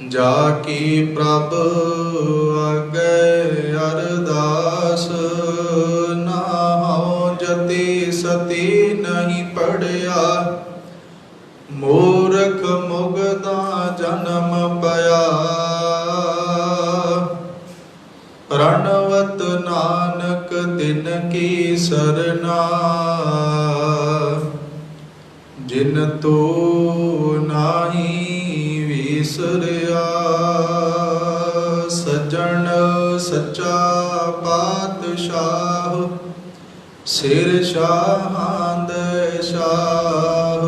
जाकी प्रभ आगे अरदास, नाहु जति सती नहीं पढ़िया। मूर्ख मुगदा जन्म पया, प्रणवत नानक दिन की सरना। जिन तू नाही विसरिया, सजन सच्चा पातशाह, सिर शाहांद शाह।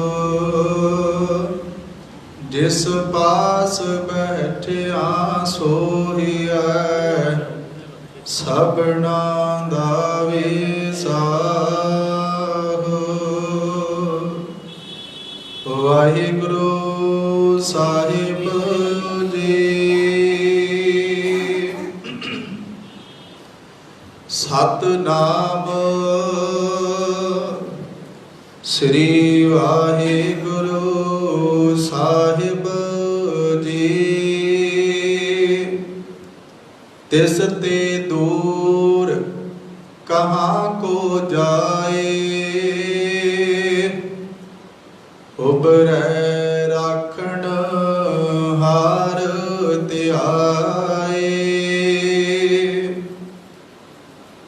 जिस पास बैठिया सोहिया, सबना दा विसाह। वाहिगुरु साहिब जी। सतनाम श्री वाहिगुरु साहिब जी। तिस ते दूर कहाँ को जाए, उबरै राखण हार त्याए।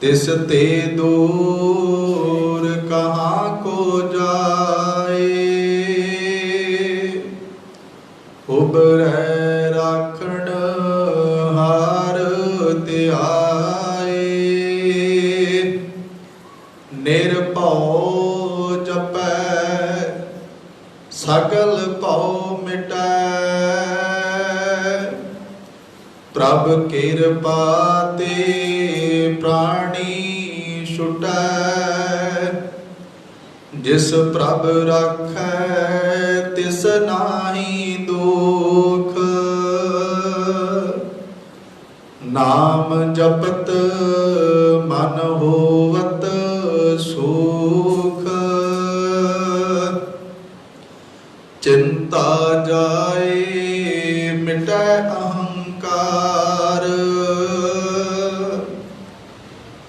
तिस ते दूर कहाँ को जाए, उबरै राखण हार त्याए। निरभਉ जपै सगल भਉ मिटै, प्रभ किरपा ते प्राणी छुटै। जिस प्रभ राखै तिस नाहि दुख, नाम जपत मन होवत सुख। चिंता जाए मिटै अहंकार,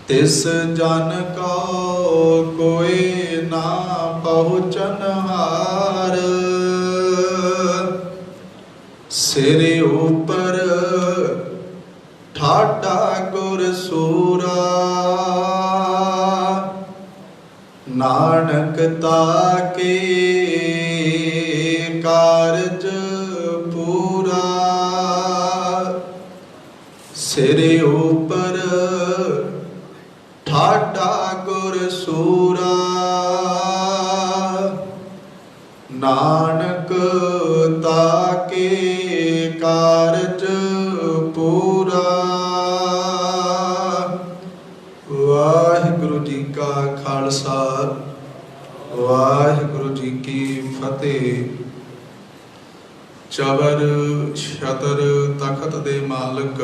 तिस जन को कोई ना पहुँचनहार। सिर ऊपर ठाठा गुर सूरा, नानक ताके कारज पूरा। सिर ऊपर ठाठा गुर सूरा, नानक ताके कारज पूरा। वाहिगुरु जी का खालसा, वाहिगुरु जी की फतेह। चबर छतर तखत दे मालक,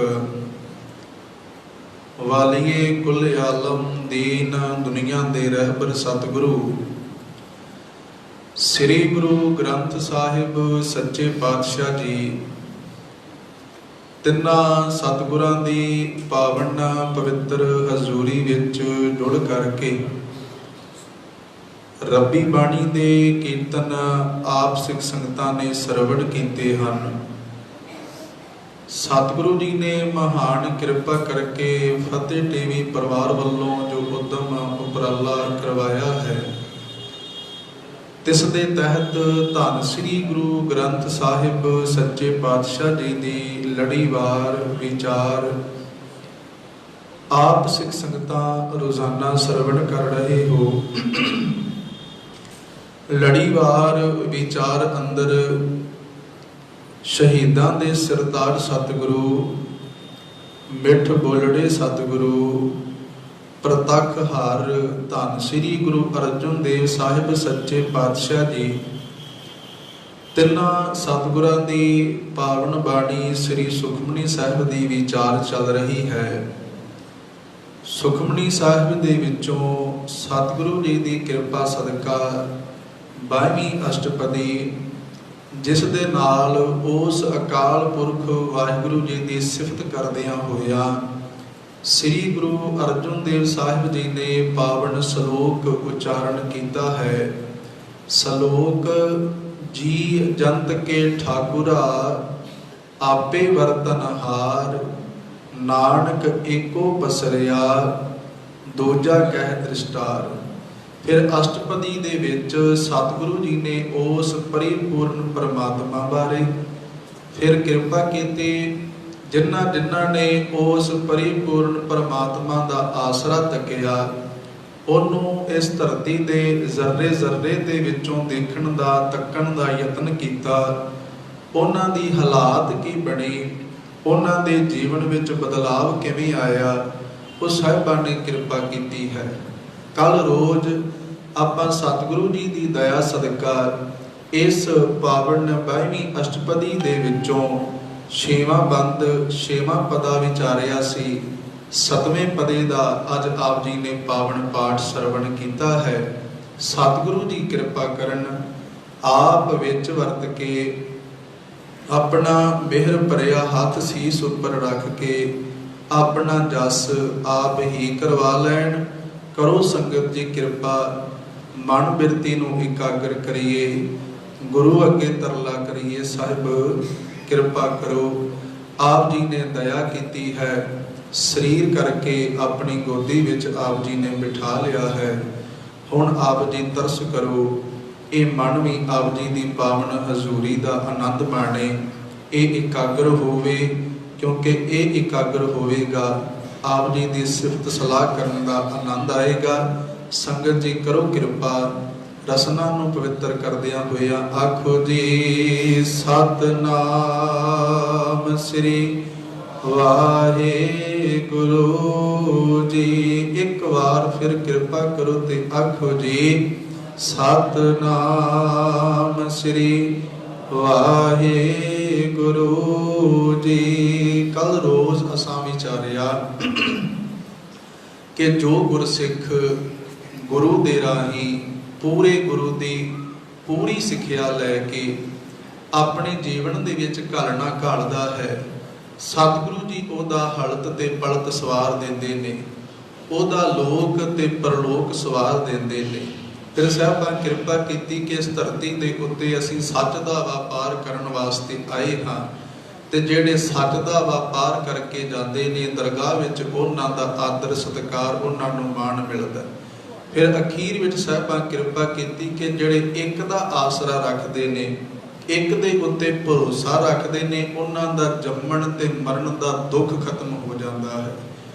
वालिए कुल आलम दीन दुनिया दे रहबर सतगुरु श्री गुरु ग्रंथ साहिब सच्चे पातशाह जी, तिन्ना सतगुरां दी पावन पवित्र हजूरी विच जुड़ करके रब्बी बाणी दे कीर्तन आप सिख संगतां ने सरवण कीते हन। सतगुरु जी ने महान कृपा करके फतेह टीवी परिवार वालों जो उद्यम उपराला करवाया है, तिस दे तहत धन श्री गुरु ग्रंथ साहिब सच्चे पातशाह जी की लड़ीवार विचार आप सिख संगतां रोजाना सरवण कर रहे हो। लड़ीवार विचार अंदर शहीदां दे सरताज सतगुरु, मिठ बोलड़े सतगुरु, प्रतख हार धन श्री गुरु अर्जुन देव साहिब सच्चे पातशाह जी, तिन्ना सतगुरां दी पावन बाणी श्री सुखमनी साहिब दी विचार चल रही है। सुखमनी साहिब दे विचों सतगुरु जी दी कृपा सदका 22वीं अष्टपदी ਜਿਸ ਦੇ ਨਾਲ ਉਸ ਅਕਾਲ ਪੁਰਖ ਵਾਹਿਗੁਰੂ ਜੀ ਦੀ ਸਿਫਤ ਕਰਦਿਆਂ ਹੋਇਆ ਸ੍ਰੀ ਗੁਰੂ ਅਰਜਨ ਦੇਵ ਸਾਹਿਬ ਜੀ ਨੇ ਪਾਵਨ ਸ਼ਲੋਕ ਉਚਾਰਨ ਕੀਤਾ ਹੈ। ਸ਼ਲੋਕ ਜੀ ਜੰਤ ਕੇ ਠਾਕੁਰਾ ਆਪੇ ਵਰਤਨਹਾਰ, ਨਾਨਕ ਏਕੋ ਪਸਰਿਆ ਦੂਜਾ ਕਹਿ ਦ੍ਰਿਸ਼ਟਾਰ। ਫਿਰ ਅਸ਼ਟਪਦੀ ਦੇ ਵਿੱਚ ਸਤਿਗੁਰੂ ਜੀ ਨੇ ਉਸ ਪਰਿਪੂਰਨ ਪਰਮਾਤਮਾ ਬਾਰੇ ਫਿਰ ਕਿਰਪਾ ਕੀਤੀ। ਜਿਨ੍ਹਾਂ ਨੇ ਉਸ ਪਰਿਪੂਰਨ ਪਰਮਾਤਮਾ ਦਾ ਆਸਰਾ ਤੱਕਿਆ, ਉਹਨੂੰ ਇਸ ਧਰਤੀ ਦੇ ਜ਼ਰਰੇ ਜ਼ਰਰੇ ਦੇ ਵਿੱਚੋਂ ਦੇਖਣ ਦਾ ਤੱਕਣ ਦਾ ਯਤਨ ਕੀਤਾ, ਉਹਨਾਂ ਦੀ ਹਾਲਾਤ ਕੀ ਬਣੀ, ਉਹਨਾਂ ਦੇ ਜੀਵਨ ਵਿੱਚ ਬਦਲਾਵ ਕਿਵੇਂ ਆਇਆ, ਉਹ ਸਾਹਿਬਾਂ ਨੇ ਕਿਰਪਾ ਕੀਤੀ ਹੈ। ਕੱਲ ਰੋਜ਼ ਆਪਾਂ ਸਤਿਗੁਰੂ ਜੀ ਦੀ ਦਇਆ ਸਦਕਾ ਇਸ ਪਾਵਨ 22ਵੀਂ ਅਸ਼ਟਪਦੀ ਦੇ ਵਿੱਚੋਂ 6ਵਾਂ ਬੰਦ 6ਵਾਂ ਪਦਾ ਵਿਚਾਰਿਆ ਸੀ। 7ਵੇਂ ਪਦੇ ਦਾ ਅੱਜ ਆਪ ਜੀ ਨੇ ਪਾਵਨ ਪਾਠ ਸਰਵਣ ਕੀਤਾ ਹੈ। ਸਤਿਗੁਰੂ ਜੀ ਕਿਰਪਾ ਕਰਨ, ਆਪ ਵਿੱਚ ਵਰਤ ਕੇ ਆਪਣਾ ਮਿਹਰ ਭਰਿਆ ਹੱਥ ਸੀਸ ਉੱਪਰ ਰੱਖ ਕੇ ਆਪਣਾ ਜਸ ਆਪ ਹੀ ਕਰਵਾ ਲੈਣ। ਕਰੋ ਸੰਗਤ ਜੀ ਕਿਰਪਾ, ਮਨ ਬਿਰਤੀ ਨੂੰ ਇਕਾਗਰ ਕਰੀਏ, ਗੁਰੂ ਅੱਗੇ ਤਰਲਾ ਕਰੀਏ, ਸਾਹਿਬ ਕਿਰਪਾ ਕਰੋ। ਆਪ ਜੀ ਨੇ ਦਇਆ ਕੀਤੀ ਹੈ, ਸਰੀਰ ਕਰਕੇ ਆਪਣੀ ਗੋਦੀ ਵਿੱਚ ਆਪ ਜੀ ਨੇ ਬਿਠਾ ਲਿਆ ਹੈ। ਹੁਣ ਆਪ ਜੀ ਤਰਸ ਕਰੋ, ਇਹ ਮਨ ਵੀ ਆਪ ਜੀ ਦੀ ਪਾਵਨ ਹਜ਼ੂਰੀ ਦਾ ਆਨੰਦ ਮਾਣੇ, ਇਹ ਇਕਾਗਰ ਹੋਵੇ, ਕਿਉਂਕਿ ਇਹ ਇਕਾਗਰ ਹੋਵੇਗਾ ਆਪ ਜੀ ਦੀ ਸਿਫਤ ਸਲਾਹ ਕਰਨ ਦਾ ਆਨੰਦ ਆਏਗਾ। ਸੰਗਤ ਜੀ ਕਰੋ ਕਿਰਪਾ, ਰਸਨਾ ਨੂੰ ਪਵਿੱਤਰ ਕਰਦਿਆਂ ਹੋਇਆ ਆਖੋ ਜੀ ਸਤਨਾਮ ਸ੍ਰੀ ਵਾਹਿਗੁਰੂ ਜੀ। ਇੱਕ ਵਾਰ ਫਿਰ ਕਿਰਪਾ ਕਰੋ ਤੇ ਆਖੋ ਜੀ ਸਤਨਾਮ ਸ੍ਰੀ ਵਾਹਿਗੁਰੂ ਜੀ। ਕੱਲ ਰੋਜ਼ ਅਸਾਂ ਵਿਚਾਰਿਆ ਕਿ ਜੋ ਗੁਰਸਿੱਖ ਗੁਰੂ ਦੇ ਰਾਹੀਂ ਪੂਰੇ ਗੁਰੂ ਦੀ ਪੂਰੀ ਸਿੱਖਿਆ ਲੈ ਕੇ ਆਪਣੇ ਜੀਵਨ ਦੇ ਵਿੱਚ ਘਾਲਣਾ ਘਾਲਦਾ ਹੈ, ਸਤਿਗੁਰੂ ਜੀ ਉਹਦਾ ਹਲਤ ਤੇ ਪਲਤ ਸਵਾਰ ਦਿੰਦੇ ਨੇ, ਉਹਦਾ ਲੋਕ ਤੇ ਪਰਲੋਕ ਸਵਾਰ ਦਿੰਦੇ ਨੇ। ਫਿਰ ਸਾਹਿਬਾਂ ਕਿਰਪਾ ਕੀਤੀ ਕਿ ਇਸ ਧਰਤੀ ਦੇ ਉੱਤੇ ਅਸੀਂ ਸੱਚ ਦਾ ਵਪਾਰ ਕਰਨ ਵਾਸਤੇ ਆਏ ਹਾਂ, ਤੇ ਜਿਹੜੇ ਸੱਚ ਦਾ ਵਪਾਰ ਕਰਕੇ ਜਾਂਦੇ ਨੇ ਦਰਗਾਹ ਵਿੱਚ ਉਹਨਾਂ ਦਾ ਆਦਰ ਸਤਿਕਾਰ, ਉਹਨਾਂ ਨੂੰ ਮਾਣ ਮਿਲਦਾ। ਫਿਰ ਅਖੀਰ ਵਿੱਚ ਸਾਹਿਬਾਂ ਕਿਰਪਾ ਕੀਤੀ ਕਿ ਜਿਹੜੇ ਇੱਕ ਦਾ ਆਸਰਾ ਰੱਖਦੇ ਨੇ, ਇੱਕ ਦੇ ਉੱਤੇ ਭਰੋਸਾ ਰੱਖਦੇ ਨੇ, ਉਹਨਾਂ ਦਾ ਜੰਮਣ ਤੇ ਮਰਨ ਦਾ ਦੁੱਖ ਖਤਮ ਹੋ ਜਾਂਦਾ ਹੈ।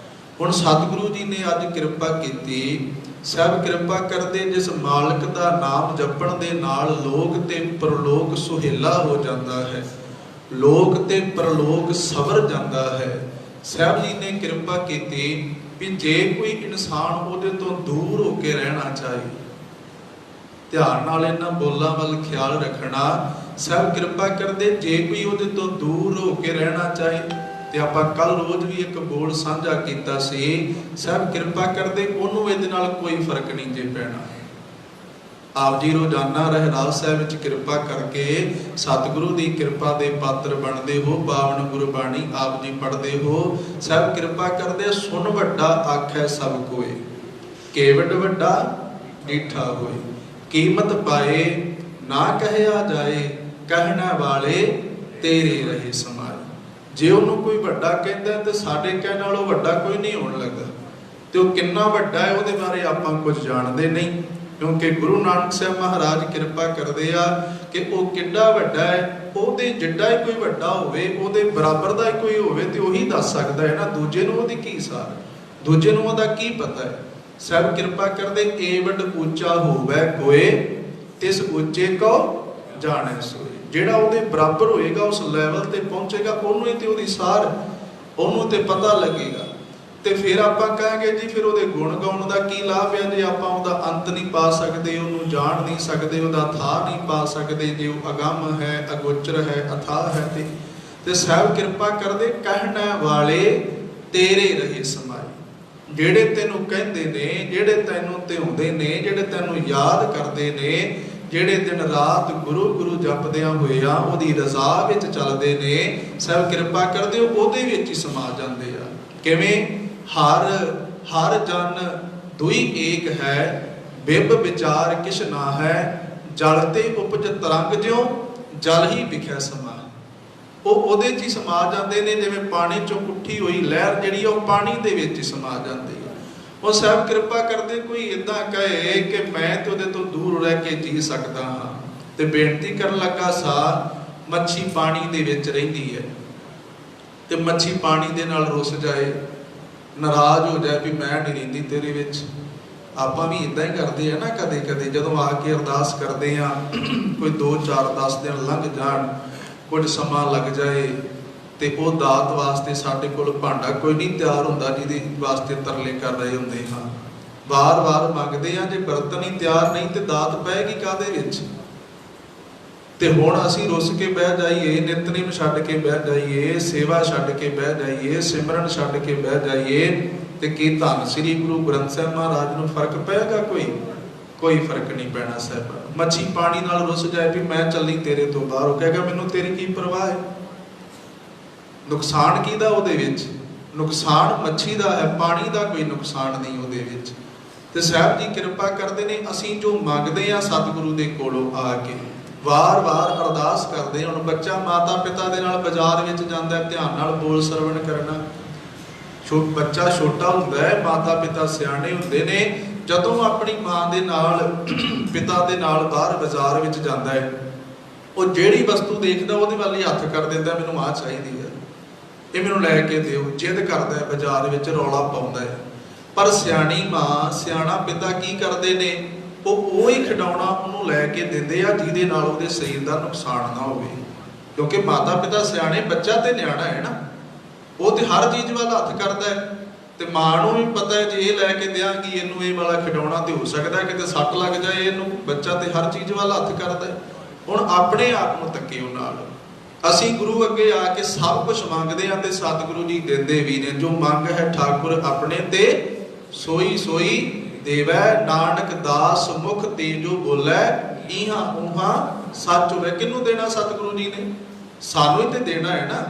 ਹੁਣ ਸਤਿਗੁਰੂ ਜੀ ਨੇ ਅੱਜ ਕਿਰਪਾ ਕੀਤੀ, ਸਭ ਕਿਰਪਾ ਕਰਦੇ ਜਿਸ ਮਾਲਕ ਦਾ ਨਾਮ ਜਪਣ ਦੇ ਨਾਲ ਲੋਕ ਤੇ ਪਰਲੋਕ ਸੁਹੇਲਾ ਹੋ ਜਾਂਦਾ ਹੈ, ਲੋਕ ਤੇ ਪਰਲੋਕ ਸਵਰ ਜਾਂਦਾ ਹੈ। ਸਾਹਿਬ ਜੀ ਨੇ ਕਿਰਪਾ ਕੀਤੀ ਵੀ ਜੇ ਕੋਈ ਇਨਸਾਨ ਉਹਦੇ ਤੋਂ ਦੂਰ ਹੋ ਕੇ ਰਹਿਣਾ ਚਾਹੇ, ਧਿਆਨ ਨਾਲ ਇਹਨਾਂ ਬੋਲਾਂ ਵੱਲ ਖਿਆਲ ਰੱਖਣਾ। ਸਾਹਿਬ ਕਿਰਪਾ ਕਰਦੇ ਜੇ ਕੋਈ ਉਹਦੇ ਤੋਂ ਦੂਰ ਹੋ ਕੇ ਰਹਿਣਾ ਚਾਹੇ, ਤੇ ਆਪਾਂ ਕੱਲ ਰੋਜ਼ ਵੀ ਇੱਕ ਬੋਲ ਸਾਂਝਾ ਕੀਤਾ ਸੀ, ਸਾਹਿਬ ਕਿਰਪਾ ਕਰਦੇ ਉਹਨੂੰ ਇਹਦੇ ਨਾਲ ਕੋਈ ਫਰਕ ਨਹੀਂ ਜੇ ਪੈਣਾ। ਆਪ ਜੀ ਰੋਜ਼ਾਨਾ ਰਹਿਰਾਸ ਸਾਹਿਬ ਵਿੱਚ ਕਿਰਪਾ ਕਰਕੇ ਸਤਿਗੁਰੂ ਦੀ ਕਿਰਪਾ ਦੇ ਪਾਤਰ ਬਣਦੇ ਹੋ, ਪਾਵਨ ਗੁਰਬਾਣੀ ਆਪ ਜੀ ਪੜ੍ਹਦੇ ਹੋ। ਸਾਹਿਬ ਕਿਰਪਾ ਕਰਦੇ ਸੁਣ ਵੱਡਾ ਆਖੈ ਸਭ ਕੋਏ, ਕੇਵਡ ਵੱਡਾ ਡੀਠਾ ਹੋਏ, ਕੀਮਤ ਪਾਏ ਨਾ ਕਹਿਆ ਜਾਏ, ਕਹਿਣਾ ਵਾਲੇ ਤੇਰੇ ਰਹੇ ਸਮਾਏ। ਜੇ ਉਹਨੂੰ ਕੋਈ ਵੱਡਾ ਕਹਿੰਦਾ ਤੇ ਸਾਡੇ ਕਹਿਣ ਨਾਲੋਂ ਵੱਡਾ ਕੋਈ ਨਹੀਂ ਹੋਣ ਲੱਗਾ, ਤੇ ਉਹ ਕਿੰਨਾ ਵੱਡਾ ਹੈ ਉਹਦੇ ਬਾਰੇ ਆਪਾਂ ਕੁਝ ਜਾਣਦੇ ਨਹੀਂ, ਕਿਉਂਕਿ ਗੁਰੂ ਨਾਨਕ ਸਾਹਿਬ ਮਹਾਰਾਜ ਕਿਰਪਾ ਕਰਦੇ ਆ ਕਿ ਉਹ ਕਿੱਡਾ ਵੱਡਾ ਹੈ, ਉਹਦੇ ਜਿੱਡਾ ਹੀ ਕੋਈ ਵੱਡਾ ਹੋਵੇ, ਉਹਦੇ ਬਰਾਬਰ ਦਾ ਹੀ ਕੋਈ ਹੋਵੇ ਤੇ ਉਹੀ ਦੱਸ ਸਕਦਾ ਹੈ ਨਾ, ਦੂਜੇ ਨੂੰ ਉਹਦੀ ਕੀ ਸਾਰ, ਦੂਜੇ ਨੂੰ ਉਹਦਾ ਕੀ ਪਤਾ ਹੈ। ਸਾਹਿਬ ਕਿਰਪਾ ਕਰਦੇ ਏਵਡ ਉੱਚਾ ਹੋਵੇ ਕੋਏ, ਤਿਸ ਉੱਚੇ ਕੋ ਜਾਣੈ ਸੋਏ। ਜਿਹੜਾ ਉਹਦੇ ਬਰਾਬਰ ਹੋਏਗਾ, ਉਸ ਲੈਵਲ ਤੇ ਪਹੁੰਚੇਗਾ, ਉਹਨੂੰ ਹੀ ਤੇ ਉਹਦੀ ਸਾਰ, ਉਹਨੂੰ ਤੇ ਪਤਾ ਲੱਗੇਗਾ। ਤੇ ਫਿਰ ਆਪਾਂ ਕਹਾਂਗੇ ਜੀ ਫਿਰ ਉਹਦੇ ਗੁਣ ਗਾਉਣ ਦਾ ਕੀ ਲਾਭ ਹੈ ਜੇ ਆਪਾਂ ਉਹਦਾ ਅੰਤ ਨਹੀਂ ਪਾ ਸਕਦੇ, ਉਹਨੂੰ ਜਾਣ ਨਹੀਂ ਸਕਦੇ, ਉਹਦਾ ਥਾਂ ਨਹੀਂ ਪਾ ਸਕਦੇ, ਜੇ ਉਹ ਅਗੰਮ ਹੈ, ਅਗੋਚਰ ਹੈ, ਅਥਾਹ ਹੈ। ਤੇ ਸਾਹਿਬ ਕਿਰਪਾ ਕਰਦੇ ਕਹਿਣਾ ਵਾਲੇ ਤੇਰੇ ਰਹੇ ਸਮਾਏ। ਜਿਹੜੇ ਤੈਨੂੰ ਕਹਿੰਦੇ ਨੇ, ਜਿਹੜੇ ਤੈਨੂੰ ਧਿਆਉਂਦੇ ਨੇ, ਜਿਹੜੇ ਤੈਨੂੰ ਯਾਦ ਕਰਦੇ ਨੇ, ਜਿਹੜੇ ਦਿਨ ਰਾਤ ਗੁਰੂ ਗੁਰੂ ਜਪਦਿਆਂ ਹੋਇਆਂ ਉਹਦੀ ਰਜ਼ਾ ਵਿੱਚ ਚੱਲਦੇ ਨੇ, ਸਭ ਕਿਰਪਾ ਕਰਦੇ ਉਹਦੇ ਵਿੱਚ ਹੀ ਸਮਾ ਜਾਂਦੇ ਆ। ਕਿਵੇਂ? ਹਰ ਜਨ ਦੁਈ ਏਕ ਹੈ, ਬਿਬ ਵਿਚਾਰ ਕਿਛ ਨਾ ਹੈ, ਜਲ ਤੇ ਉਪਜ ਤਰੰਗ ਜਿਉ ਜਲ ਹੀ ਵਿਖੈ ਸਮਾ। ਉਹ ਉਹਦੇ 'ਚ ਹੀ ਸਮਾ ਜਾਂਦੇ ਨੇ, ਜਿਵੇਂ ਪਾਣੀ 'ਚੋਂ ਉੱਠੀ ਹੋਈ ਲਹਿਰ ਜਿਹੜੀ ਉਹ ਪਾਣੀ ਦੇ ਵਿੱਚ ਹੀ ਸਮਾ ਜਾਂਦੀ ਹੈ। ਉਹ ਸਾਹਿਬ ਕਿਰਪਾ ਕਰਦੇ ਕੋਈ ਇੱਦਾਂ ਕਹੇ ਕਿ ਮੈਂ ਤੇ ਉਹਦੇ ਤੋਂ ਦੂਰ ਰਹਿ ਕੇ ਜੀ ਸਕਦਾ ਹਾਂ, ਤੇ ਬੇਨਤੀ ਕਰਨ ਲੱਗਾ ਸਾ, ਮੱਛੀ ਪਾਣੀ ਦੇ ਵਿੱਚ ਰਹਿੰਦੀ ਹੈ ਤੇ ਮੱਛੀ ਪਾਣੀ ਦੇ ਨਾਲ ਰੁੱਸ ਜਾਏ, ਨਾਰਾਜ਼ ਹੋ ਜਾਏ ਵੀ ਮੈਂ ਨਹੀਂ ਰਹਿੰਦੀ ਤੇਰੇ ਵਿੱਚ। ਆਪਾਂ ਵੀ ਇੱਦਾਂ ਹੀ ਕਰਦੇ ਆ ਨਾ, ਕਦੇ ਕਦੇ ਜਦੋਂ ਆ ਕੇ ਅਰਦਾਸ ਕਰਦੇ ਆ, ਕੋਈ 2 4 10 ਦਿਨ ਲੰਘ ਜਾਣ, ਕੁਝ ਸਮਾਂ ਲੱਗ ਜਾਏ, ਤੇ ਉਹ ਦਾਤ ਵਾਸਤੇ ਸਾਡੇ ਕੋਲ ਭਾਂਡਾ ਕੋਈ ਨਹੀਂ ਤਿਆਰ ਹੁੰਦਾ ਜਿਹਦੇ ਵਾਸਤੇ ਤਰਲੇ ਕਰ ਰਹੇ ਹੁੰਦੇ ਹਾਂ। ਵਾਰ-ਵਾਰ ਮੰਗਦੇ ਆ, ਜੇ ਬਰਤਨ ਹੀ ਤਿਆਰ ਨਹੀਂ ਤੇ ਦਾਤ ਪਏਗੀ ਕਾਹਦੇ ਵਿੱਚ? ਤੇ ਹੁਣ ਅਸੀਂ ਰੁੱਸ ਕੇ ਬਹਿ ਜਾਈਏ, ਨਿਤਨੇਮ ਛੱਡ ਕੇ ਬਹਿ ਜਾਈਏ, ਸੇਵਾ ਛੱਡ ਕੇ ਬਹਿ ਜਾਈਏ, ਸਿਮਰਨ ਛੱਡ ਕੇ ਬਹਿ ਜਾਈਏ, ਤੇ ਕੀ ਧੰਨ ਸ੍ਰੀ ਗੁਰੂ ਗ੍ਰੰਥ ਸਾਹਿਬ ਮਹਾਰਾਜ ਨੂੰ ਫਰਕ ਪਏਗਾ? ਕੋਈ ਫਰਕ ਨਹੀਂ ਪੈਣਾ ਸਾਹਿਬ। ਮੱਛੀ ਪਾਣੀ ਨਾਲ ਰੁੱਸ ਜਾਏ ਵੀ ਮੈਂ ਚੱਲੀ ਤੇਰੇ ਤੋਂ ਬਾਹਰ, ਉਹ ਕਹੇਗਾ ਮੈਨੂੰ ਤੇਰੀ ਕੀ ਪਰਵਾਹ ਹੈ? ਨੁਕਸਾਨ ਕਿਹਦਾ ਉਹਦੇ ਵਿੱਚ? ਨੁਕਸਾਨ ਮੱਛੀ ਦਾ ਹੈ, ਪਾਣੀ ਦਾ ਕੋਈ ਨੁਕਸਾਨ ਨਹੀਂ ਉਹਦੇ ਵਿੱਚ। ਤੇ ਸਾਹਿਬ ਜੀ ਕਿਰਪਾ ਕਰਦੇ ਨੇ, ਅਸੀਂ ਜੋ ਮੰਗਦੇ ਆ ਸਤਿਗੁਰੂ ਦੇ ਕੋਲੋਂ ਆ ਕੇ ਵਾਰ-ਵਾਰ ਅਰਦਾਸ ਕਰਦੇ। ਹੁਣ ਬੱਚਾ ਮਾਤਾ ਪਿਤਾ ਦੇ ਨਾਲ ਬਾਜ਼ਾਰ ਵਿੱਚ ਜਾਂਦਾ, ਧਿਆਨ ਨਾਲ ਬੋਲ ਸਰਵਣ ਕਰਨਾ। ਬੱਚਾ ਛੋਟਾ ਹੁੰਦਾ ਹੈ, ਮਾਤਾ ਪਿਤਾ ਸਿਆਣੇ ਹੁੰਦੇ ਨੇ, ਜਦੋਂ ਆਪਣੀ ਮਾਂ ਦੇ ਨਾਲ ਪਿਤਾ ਦੇ ਨਾਲ ਬਾਹਰ ਬਾਜ਼ਾਰ ਵਿੱਚ ਜਾਂਦਾ ਹੈ, ਉਹ ਜਿਹੜੀ ਵਸਤੂ ਦੇਖਦਾ ਉਹਦੇ ਵੱਲ ਹੀ ਹੱਥ ਕਰ ਦਿੰਦਾ, ਮੈਨੂੰ ਆਹ ਚਾਹੀਦੀ ਹੈ, ਇਹ ਮੈਨੂੰ ਲੈ ਕੇ ਦਿਓ, ਜਿੱਦ ਕਰਦਾ ਹੈ, ਬਾਜ਼ਾਰ ਵਿੱਚ ਰੌਲਾ ਪਾਉਂਦਾ ਹੈ। ਪਰ ਸਿਆਣੀ ਮਾਂ ਸਿਆਣਾ ਪਿਤਾ ਕੀ ਕਰਦੇ ਨੇ? ਉਹ ਹੀ ਖਿਡੌਣਾ ਉਹਨੂੰ ਲੈ ਕੇ ਦਿੰਦੇ ਆ ਜਿਹਦੇ ਨਾਲ ਉਹਦੇ ਸਰੀਰ ਦਾ ਨੁਕਸਾਨ ਨਾ ਹੋਵੇ। ਕਿਉਂਕਿ ਮਾਤਾ ਪਿਤਾ ਸਿਆਣੇ, ਬੱਚਾ ਤੇ ਨਿਆਣਾ ਹੈ ਨਾ, ਉਹ ਤੇ ਹਰ ਚੀਜ਼ ਵੱਲ ਹੱਥ ਕਰਦਾ ਹੈ। ਤੇ ਮਾਂ ਨੂੰ ਵੀ ਪਤਾ ਹੈ ਜੇ ਇਹ ਲੈ ਕੇ ਦਿਆਂਗੀ ਇਹਨੂੰ ਇਹ ਵਾਲਾ ਖਿਡੌਣਾ, ਤੇ ਹੋ ਸਕਦਾ ਕਿਤੇ ਸੱਟ ਲੱਗ ਜਾਏ ਇਹਨੂੰ। ਬੱਚਾ ਤੇ ਹਰ ਚੀਜ਼ ਵੱਲ ਹੱਥ ਕਰਦਾ ਹੈ। ਹੁਣ ਆਪਣੇ ਆਪ ਨੂੰ ਤੱਕਿਓ ਨਾਲ। ਅਸੀਂ ਗੁਰੂ ਅੱਗੇ ਆ ਕੇ ਸਭ ਕੁਝ ਮੰਗਦੇ ਆ ਤੇ ਸਤਿਗੁਰੂ ਜੀ ਦਿੰਦੇ ਵੀ ਨੇ। ਜੋ ਮੰਗ ਹੈ ਠਾਕੁਰ ਆਪਣੇ ਤੇ ਸੋਈ ਸੋਈ ਦੇਵੈ, ਨਾਨਕ ਦਾਸ ਮੁਖ ਤੇ ਜੋ ਬੋਲੇ, ਇਹਾਂ ਉਹਾਂ ਸੱਚ ਹੋਵੇ। ਕਿਹਨੂੰ ਦੇਣਾ? ਸਤਿਗੁਰੂ ਜੀ ਨੇ ਸਾਨੂੰ ਹੀ ਤੇ ਦੇਣਾ ਹੈ ਨਾ।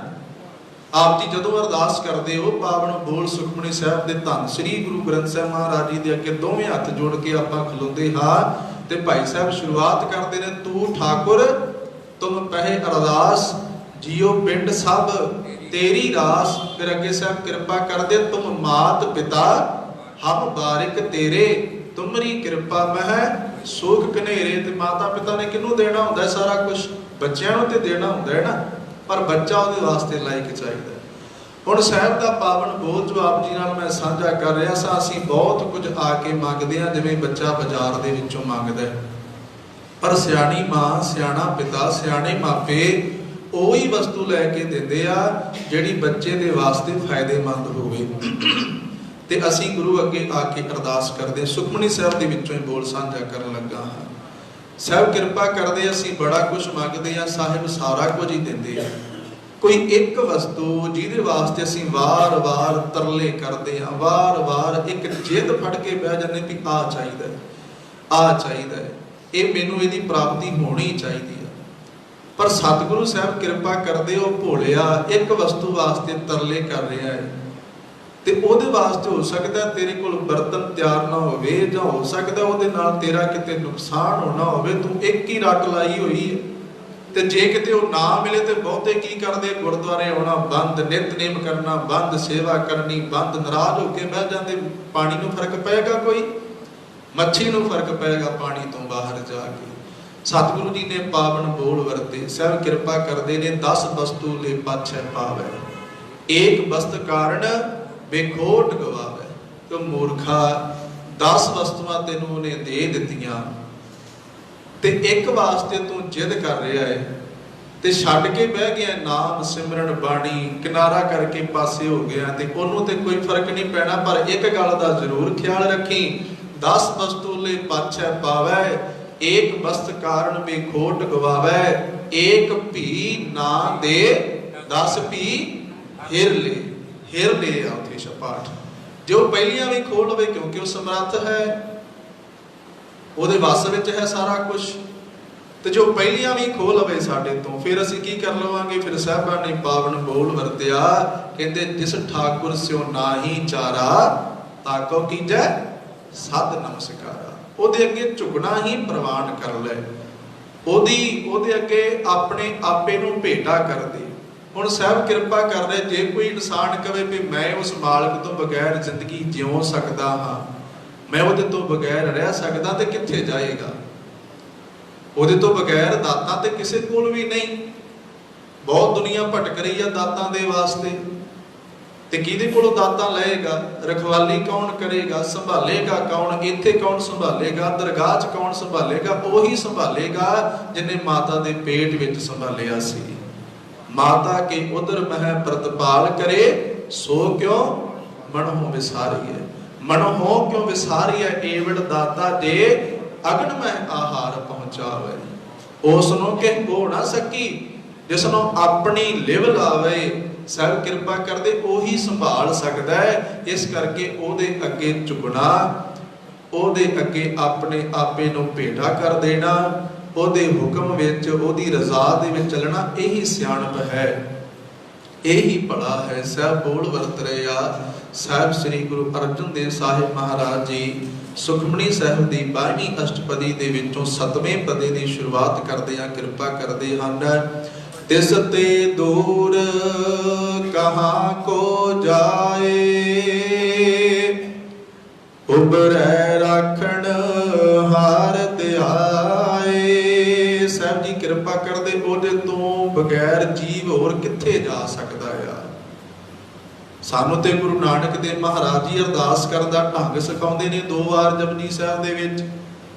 ਆਪ ਜੀ ਜਦੋਂ ਅਰਦਾਸ ਕਰਦੇ ਹੋ, ਪਾਵਨ ਬੋਲ ਸੁਖਮਨੀ ਸਾਹਿਬ ਦੇ ਧੰਨ ਸ੍ਰੀ ਗੁਰੂ ਗ੍ਰੰਥ ਸਾਹਿਬ ਮਹਾਰਾਜ ਜੀ ਦੇ ਅੱਗੇ ਦੋਵੇਂ ਹੱਥ ਜੋੜ ਕੇ ਆਪਾਂ ਖਲੋਂਦੇ ਹਾਂ, ਤੇ ਭਾਈ ਸਾਹਿਬ ਸ਼ੁਰੂਆਤ ਕਰਦੇ ਨੇ, ਤੂੰ ਠਾਕੁਰ ਤੁਮ ਪਹਿ ਅਰਦਾਸ, ਜੀਓ ਪਿੰਡ ਸਭ ਤੇਰੀ ਰਾਸ। ਫਿਰ ਅੱਗੇ ਸਾਹਿਬ ਕਿਰਪਾ ਕਰਦੇ, ਤੁਮ ਮਾਤ ਪਿਤਾ ਹਮ ਬਾਰਿਕ ਤੇਰੇ, ਤੁਮਰੀ ਕਿਰਪਾ ਮਹਿ ਸੁਖ ਕਨੇਰੇ। ਤੇ ਮਾਤਾ ਪਿਤਾ ਨੇ ਕਿਹਨੂੰ ਦੇਣਾ ਹੁੰਦਾ ਸਾਰਾ ਕੁਝ? ਬੱਚਿਆਂ ਨੂੰ ਤੇ ਦੇਣਾ ਹੁੰਦਾ ਹੈ ਨਾ, ਪਰ ਬੱਚਾ ਉਹਦੇ ਵਾਸਤੇ ਲਾਇਕ ਚਾਹੀਦਾ। ਹੁਣ ਸਾਹਿਬ ਦਾ ਪਾਵਨ ਬੋਲ ਜੋ ਆਪ ਜੀ ਨਾਲ ਮੈਂ ਸਾਂਝਾ ਕਰ ਰਿਹਾ ਸਾਂ, ਅਸੀਂ ਬਹੁਤ ਕੁਝ ਆ ਕੇ ਮੰਗਦੇ ਹਾਂ, ਜਿਵੇਂ ਬੱਚਾ ਬਾਜ਼ਾਰ ਦੇ ਵਿੱਚੋਂ ਮੰਗਦਾ, ਪਰ ਸਿਆਣੀ ਮਾਂ ਸਿਆਣਾ ਪਿਤਾ ਸਿਆਣੇ ਮਾਪੇ ਉਹੀ ਵਸਤੂ ਲੈ ਕੇ ਦਿੰਦੇ ਆ ਜਿਹੜੀ ਬੱਚੇ ਦੇ ਵਾਸਤੇ ਫਾਇਦੇਮੰਦ ਹੋਵੇ। ਤੇ ਅਸੀਂ ਗੁਰੂ ਅੱਗੇ ਆ ਕੇ ਅਰਦਾਸ ਕਰਦੇ। ਸੁਖਮਨੀ ਸਾਹਿਬ ਦੇ ਵਿੱਚੋਂ ਹੀ ਬੋਲ ਸਾਂਝਾ ਕਰਨ ਲੱਗਾ ਹਾਂ। ਸਾਹਿਬ ਕਿਰਪਾ ਕਰਦੇ, ਅਸੀਂ ਬੜਾ ਕੁਝ ਮੰਗਦੇ ਆ, ਸਾਹਿਬ ਸਾਰਾ ਕੁਝ ਹੀ ਦਿੰਦੇ ਆ। ਕੋਈ ਇੱਕ ਵਸਤੂ ਜਿਹਦੇ ਵਾਸਤੇ ਅਸੀਂ ਵਾਰ-ਵਾਰ ਤਰਲੇ ਕਰਦੇ ਆ, ਵਾਰ-ਵਾਰ ਇੱਕ ਜਿੱਦ ਫੜ ਕੇ ਬਹਿ ਜਾਂਦੇ ਵੀ ਆਹ ਚਾਹੀਦਾ ਹੈ, ਆਹ ਚਾਹੀਦਾ ਹੈ, ਇਹ ਮੈਨੂੰ ਇਹਦੀ ਪ੍ਰਾਪਤੀ ਹੋਣੀ ਚਾਹੀਦੀ ਹੈ। ਪਰ ਸਤਿਗੁਰੂ ਸਾਹਿਬ ਕਿਰਪਾ ਕਰਦੇ, ਉਹ ਭੋਲਿਆ ਇੱਕ ਵਸਤੂ ਵਾਸਤੇ ਤਰਲੇ ਕਰ ਰਿਹਾ ਹੈ, ਤੇ ਉਹਦੇ ਵਾਸਤੇ ਹੋ ਸਕਦਾ ਤੇਰੇ ਕੋਲ ਬਰਤਨ ਤਿਆਰ ਨਾ ਹੋਵੇ, ਜਾਂ ਹੋ ਸਕਦਾ ਉਹਦੇ ਨਾਲ ਤੇਰਾ ਕਿਤੇ ਨੁਕਸਾਨ ਹੋਣਾ ਹੋਵੇ। ਤੂੰ ਇੱਕ ਹੀ ਰੱਟ ਲਾਈ ਹੋਈ ਹੈ, ਤੇ ਜੇ ਕਿਤੇ ਉਹ ਨਾ ਮਿਲੇ ਤੇ ਬਹੁਤੇ ਕੀ ਕਰਦੇ? ਗੁਰਦੁਆਰੇ ਆਉਣਾ ਬੰਦ, ਨਿਤਨੇਮ ਕਰਨਾ ਬੰਦ, ਸੇਵਾ ਕਰਨੀ ਬੰਦ, ਨਾਰਾਜ਼ ਹੋ ਕੇ ਬਹਿ ਜਾਂਦੇ। ਪਾਣੀ ਨੂੰ ਫਰਕ ਪਏਗਾ? ਕੋਈ ਮੱਛੀ ਨੂੰ ਫਰਕ ਪਏਗਾ ਪਾਣੀ ਤੋਂ ਬਾਹਰ ਜਾ ਕੇ। ਸਤਿਗੁਰੂ ਜੀ ਨੇ ਪਾਵਨ ਬੋਲ ਵਰਤੇ। ਸਾਹਿਬ ਕਿਰਪਾ ਕਰਦੇ ਨੇ, 10 ਵਸਤੂ ਲੈ ਪਾਛੈ ਪਾਵੈ, ਏਕ ਵਸਤ ਕਾਰਨ ਬੇਖੋਟ ਗਵਾਵੇ। ਤੂੰ ਮੂਰਖਾ, 10 ਵਸਤੂਆਂ ਤੈਨੂੰ ਉਹਨੇ ਦੇ ਦਿੱਤੀਆਂ, ਤੇ ਇੱਕ ਵਾਸਤੇ ਤੂੰ ਜਿੱਦ ਕਰ ਰਿਹਾ ਹੈ ਤੇ ਛੱਡ ਕੇ ਬਹਿ ਗਿਆ ਨਾਮ ਸਿਮਰਨ ਬਾਣੀ, ਕਿਨਾਰਾ ਕਰਕੇ ਪਾਸੇ ਹੋ ਗਿਆ, ਤੇ ਉਹਨੂੰ ਤੇ ਕੋਈ ਫਰਕ ਨਹੀਂ ਪੈਣਾ। ਪਰ ਇੱਕ ਗੱਲ ਦਾ ਜ਼ਰੂਰ ਖਿਆਲ ਰੱਖੀ, 10 ਵਸਤੂ ਲੈ ਪਾਛੈ ਪਾਵੈ, ਏਕ ਵਸਤ ਕਾਰਨ ਬੇਖੋਟ ਗਵਾਵੇ, ਏਕ ਭੀ ਨਾ ਦੇ 10 ਭੀ ਹਿਰ ਲੈ। ਹਿਰ ਲੈ ਆ ਉੱਥੇ ਪਾਠ, ਜੋ ਪਹਿਲੀਆਂ ਵੀ ਖੋਲ ਲਵੇ, ਕਿਉਂਕਿ ਉਹ ਸਮਰੱਥ ਹੈ, ਉਹਦੇ ਵੱਸ ਵਿੱਚ ਹੈ ਸਾਰਾ ਕੁਝ। ਤੇ ਜੋ ਪਹਿਲੀਆਂ ਵੀ ਖੋਹ ਲਵੇ ਸਾਡੇ ਤੋਂ, ਫਿਰ ਅਸੀਂ ਕੀ ਕਰ ਲਵਾਂਗੇ? ਫਿਰ ਸਾਹਿਬਾਂ ਨੇ ਪਾਵਨ ਬੋਲ ਵਰਤਿਆ, ਕਹਿੰਦੇ ਜਿਸ ਠਾਕੁਰ ਸਿਓ ਨਾਹੀ ਚਾਰਾ ਤਾਕੋ ਕੀਜੈ ਸਦ ਨਮਸਕਾਰਾ। ਉਹਦੇ ਅੱਗੇ ਝੁਕਣਾ ਹੀ ਪ੍ਰਵਾਨ ਕਰ ਲੈ, ਉਹਦੇ ਅੱਗੇ ਆਪਣੇ ਆਪੇ ਨੂੰ ਭੇਟਾ ਕਰ ਦੇ। ਹੁਣ ਸਾਹਿਬ ਕਿਰਪਾ ਕਰ ਰਹੇ, ਜੇ ਕੋਈ ਇਨਸਾਨ ਕਵੇ ਵੀ ਮੈਂ ਉਸ ਮਾਲਕ ਤੋਂ ਬਗੈਰ ਜ਼ਿੰਦਗੀ ਜਿਉ ਸਕਦਾ ਹਾਂ, ਮੈਂ ਉਹਦੇ ਤੋਂ ਬਗੈਰ ਰਹਿ ਸਕਦਾ, ਤੇ ਕਿੱਥੇ ਜਾਏਗਾ? ਉਹਦੇ ਤੋਂ ਬਗੈਰ ਦਾਤਾਂ ਤੇ ਕਿਸੇ ਕੋਲ ਵੀ ਨਹੀਂ। ਬਹੁਤ ਦੁਨੀਆ ਭਟਕ ਰਹੀ ਆ ਦਾਤਾਂ ਦੇ ਵਾਸਤੇ, ਤੇ ਕਿਹਦੇ ਕੋਲੋਂ ਦਾਤਾਂ ਲਏਗਾ? ਰਖਵਾਲੀ ਕੌਣ ਕਰੇਗਾ? ਸੰਭਾਲੇਗਾ ਕੌਣ? ਇੱਥੇ ਕੌਣ ਸੰਭਾਲੇਗਾ? ਦਰਗਾਹ 'ਚ ਕੌਣ ਸੰਭਾਲੇਗਾ? ਉਹੀ ਸੰਭਾਲੇਗਾ ਜਿਹਨੇ ਮਾਤਾ ਦੇ ਪੇਟ ਵਿੱਚ ਸੰਭਾਲਿਆ ਸੀ। ਮਾਤਾ ਕੇ ਉਦਰ ਮਹਿ ਪ੍ਰਤਪਾਲ ਕਰੇ, ਸੋ ਕਿਉਂ ਮਨਹੁ ਵਿਸਾਰੀਐ। ਮਨਹੁ ਕਿਉਂ ਵਿਸਾਰੀਐ ਏਵੜ ਦਾਤਾ, ਜੇ ਅਗਨ ਮਹਿ ਆਹਾਰ ਪਹੁੰਚਾਵੇ। ਉਸ ਨੂੰ ਕਿ ਹੋ ਨਾ ਸਕੀ, ਜਿਸ ਨੂੰ ਆਪਣੀ ਲਿਵ ਲਾਵੇ। ਸਾਹਿਬ ਕਿਰਪਾ ਕਰਦੇ, ਉਹੀ ਸੰਭਾਲ ਸਕਦਾ ਹੈ। ਇਸ ਕਰਕੇ ਉਹਦੇ ਅੱਗੇ ਝੁਕਣਾ, ਉਹਦੇ ਅੱਗੇ ਆਪਣੇ ਆਪੇ ਨੂੰ ਭੇਟਾ ਕਰ ਦੇਣਾ, ਉਹਦੇ ਹੁਕਮ ਵਿੱਚ, ਉਹਦੀ ਰਜ਼ਾ ਦੇ ਵਿੱਚ ਚੱਲਣਾ, ਇਹੀ ਸਿਆਣਪ ਹੈ, ਇਹੀ ਭਲਾ ਹੈ। ਸਾਹਿਬ ਬੋਲ ਵਰਤ ਰਹੇ ਆ। ਸਾਹਿਬ ਸ੍ਰੀ ਗੁਰੂ ਅਰਜਨ ਦੇਵ ਸਾਹਿਬ ਮਹਾਰਾਜ ਜੀ ਸੁਖਮਨੀ ਸਾਹਿਬ ਦੀ 12ਵੀਂ ਅਸ਼ਟਪਦੀ ਦੇ ਵਿੱਚੋਂ 7ਵੇਂ ਪਦੇ ਦੀ ਸ਼ੁਰੂਆਤ ਕਰਦੇ ਆ, ਕਿਰਪਾ ਕਰਦੇ ਹਨ। ਤਿਸ ਤੇ ਦੂਰ ਕਹਾਂ ਕੋ ਜਾਏ, ਉਬਰੈ ਰਾਖਣ ਹਾਰ ਧਿਆਏ। ਸਾਹਿਬ ਜੀ ਕਿਰਪਾ ਕਰਦੇ, ਉਹਦੇ ਤੋਂ ਬਗੈਰ ਜੀਵ ਹੋਰ ਕਿੱਥੇ ਜਾ ਸਕਦਾ ਆ? ਸਾਨੂੰ ਤੇ ਗੁਰੂ ਨਾਨਕ ਦੇਵ ਮਹਾਰਾਜ ਜੀ ਅਰਦਾਸ ਕਰਨ ਦਾ ਢੰਗ ਸਿਖਾਉਂਦੇ ਨੇ 2 ਵਾਰ ਜਪਜੀ ਸਾਹਿਬ ਦੇ ਵਿੱਚ।